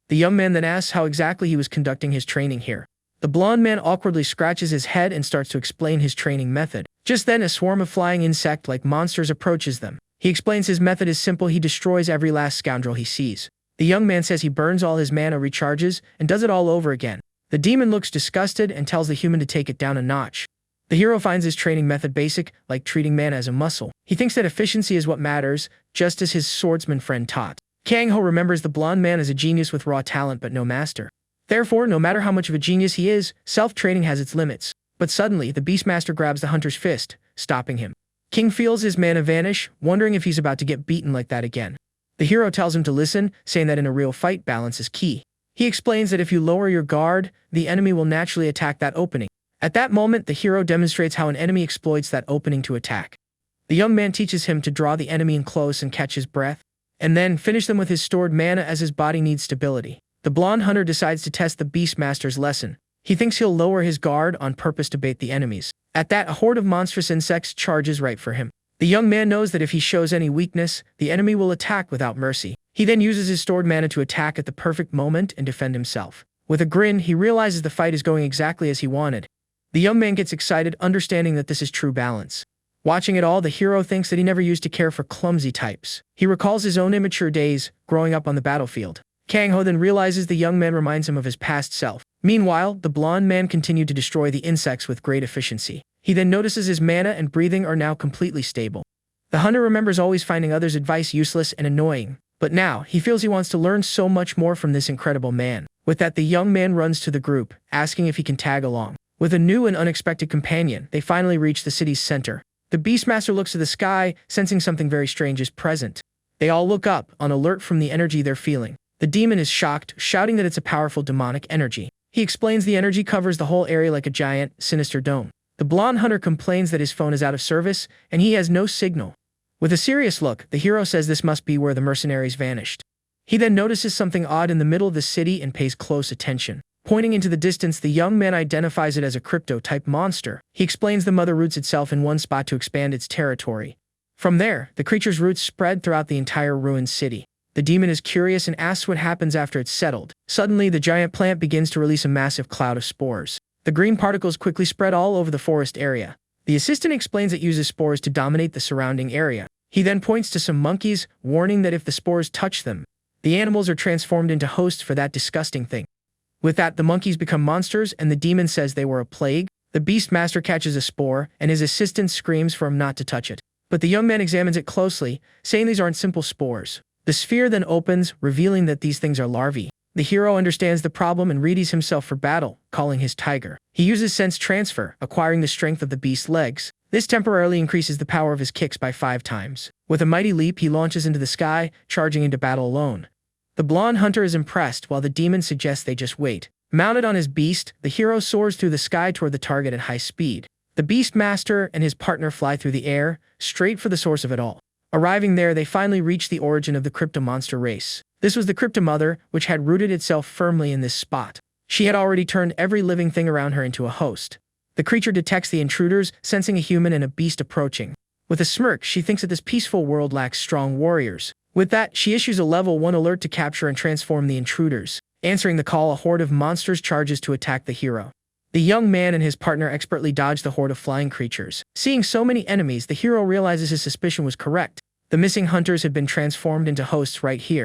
Speaker 1: The young man then asks how exactly he was conducting his training here. The blonde man awkwardly scratches his head and starts to explain his training method. Just then, a swarm of flying insect-like monsters approaches them. He explains his method is simple: he destroys every last scoundrel he sees. The young man says he burns all his mana, recharges, and does it all over again. The demon looks disgusted and tells the human to take it down a notch. The hero finds his training method basic, like treating mana as a muscle. He thinks that efficiency is what matters, just as his swordsman friend taught. Kang-ho remembers the blonde man as a genius with raw talent but no master. Therefore, no matter how much of a genius he is, self-training has its limits. But suddenly, the Beastmaster grabs the hunter's fist, stopping him. King feels his mana vanish, wondering if he's about to get beaten like that again. The hero tells him to listen, saying that in a real fight, balance is key. He explains that if you lower your guard, the enemy will naturally attack that opening. At that moment, the hero demonstrates how an enemy exploits that opening to attack. The young man teaches him to draw the enemy in close and catch his breath, and then finish them with his stored mana as his body needs stability. The blonde hunter decides to test the Beastmaster's lesson. He thinks he'll lower his guard on purpose to bait the enemies. At that, a horde of monstrous insects charges right for him. The young man knows that if he shows any weakness, the enemy will attack without mercy. He then uses his stored mana to attack at the perfect moment and defend himself. With a grin, he realizes the fight is going exactly as he wanted. The young man gets excited, understanding that this is true balance. Watching it all, the hero thinks that he never used to care for clumsy types. He recalls his own immature days, growing up on the battlefield. Kang-ho then realizes the young man reminds him of his past self. Meanwhile, the blonde man continued to destroy the insects with great efficiency. He then notices his mana and breathing are now completely stable. The hunter remembers always finding others' advice useless and annoying, but now he feels he wants to learn so much more from this incredible man. With that, the young man runs to the group, asking if he can tag along. With a new and unexpected companion, they finally reach the city's center. The Beastmaster looks to the sky, sensing something very strange is present. They all look up, on alert from the energy they're feeling. The demon is shocked, shouting that it's a powerful demonic energy. He explains the energy covers the whole area like a giant, sinister dome. The blonde hunter complains that his phone is out of service, and he has no signal. With a serious look, the hero says this must be where the mercenaries vanished. He then notices something odd in the middle of the city and pays close attention. Pointing into the distance, the young man identifies it as a crypto-type monster. He explains the mother roots itself in one spot to expand its territory. From there, the creature's roots spread throughout the entire ruined city. The demon is curious and asks what happens after it's settled. Suddenly, the giant plant begins to release a massive cloud of spores. The green particles quickly spread all over the forest area. The assistant explains it uses spores to dominate the surrounding area. He then points to some monkeys, warning that if the spores touch them, the animals are transformed into hosts for that disgusting thing. With that, the monkeys become monsters, and the demon says they were a plague. The Beastmaster catches a spore, and his assistant screams for him not to touch it. But the young man examines it closely, saying these aren't simple spores. The sphere then opens, revealing that these things are larvae. The hero understands the problem and readies himself for battle, calling his tiger. He uses sense transfer, acquiring the strength of the beast's legs. This temporarily increases the power of his kicks by 5 times. With a mighty leap, he launches into the sky, charging into battle alone. The blonde hunter is impressed, while the demon suggests they just wait. Mounted on his beast, the hero soars through the sky toward the target at high speed. The Beastmaster and his partner fly through the air, straight for the source of it all. Arriving there, they finally reach the origin of the crypto-monster race. This was the crypto-mother, which had rooted itself firmly in this spot. She had already turned every living thing around her into a host. The creature detects the intruders, sensing a human and a beast approaching. With a smirk, she thinks that this peaceful world lacks strong warriors. With that, she issues a level 1 alert to capture and transform the intruders. Answering the call, a horde of monsters charges to attack the hero. The young man and his partner expertly dodge the horde of flying creatures. Seeing so many enemies, the hero realizes his suspicion was correct. The missing hunters had been transformed into hosts right here.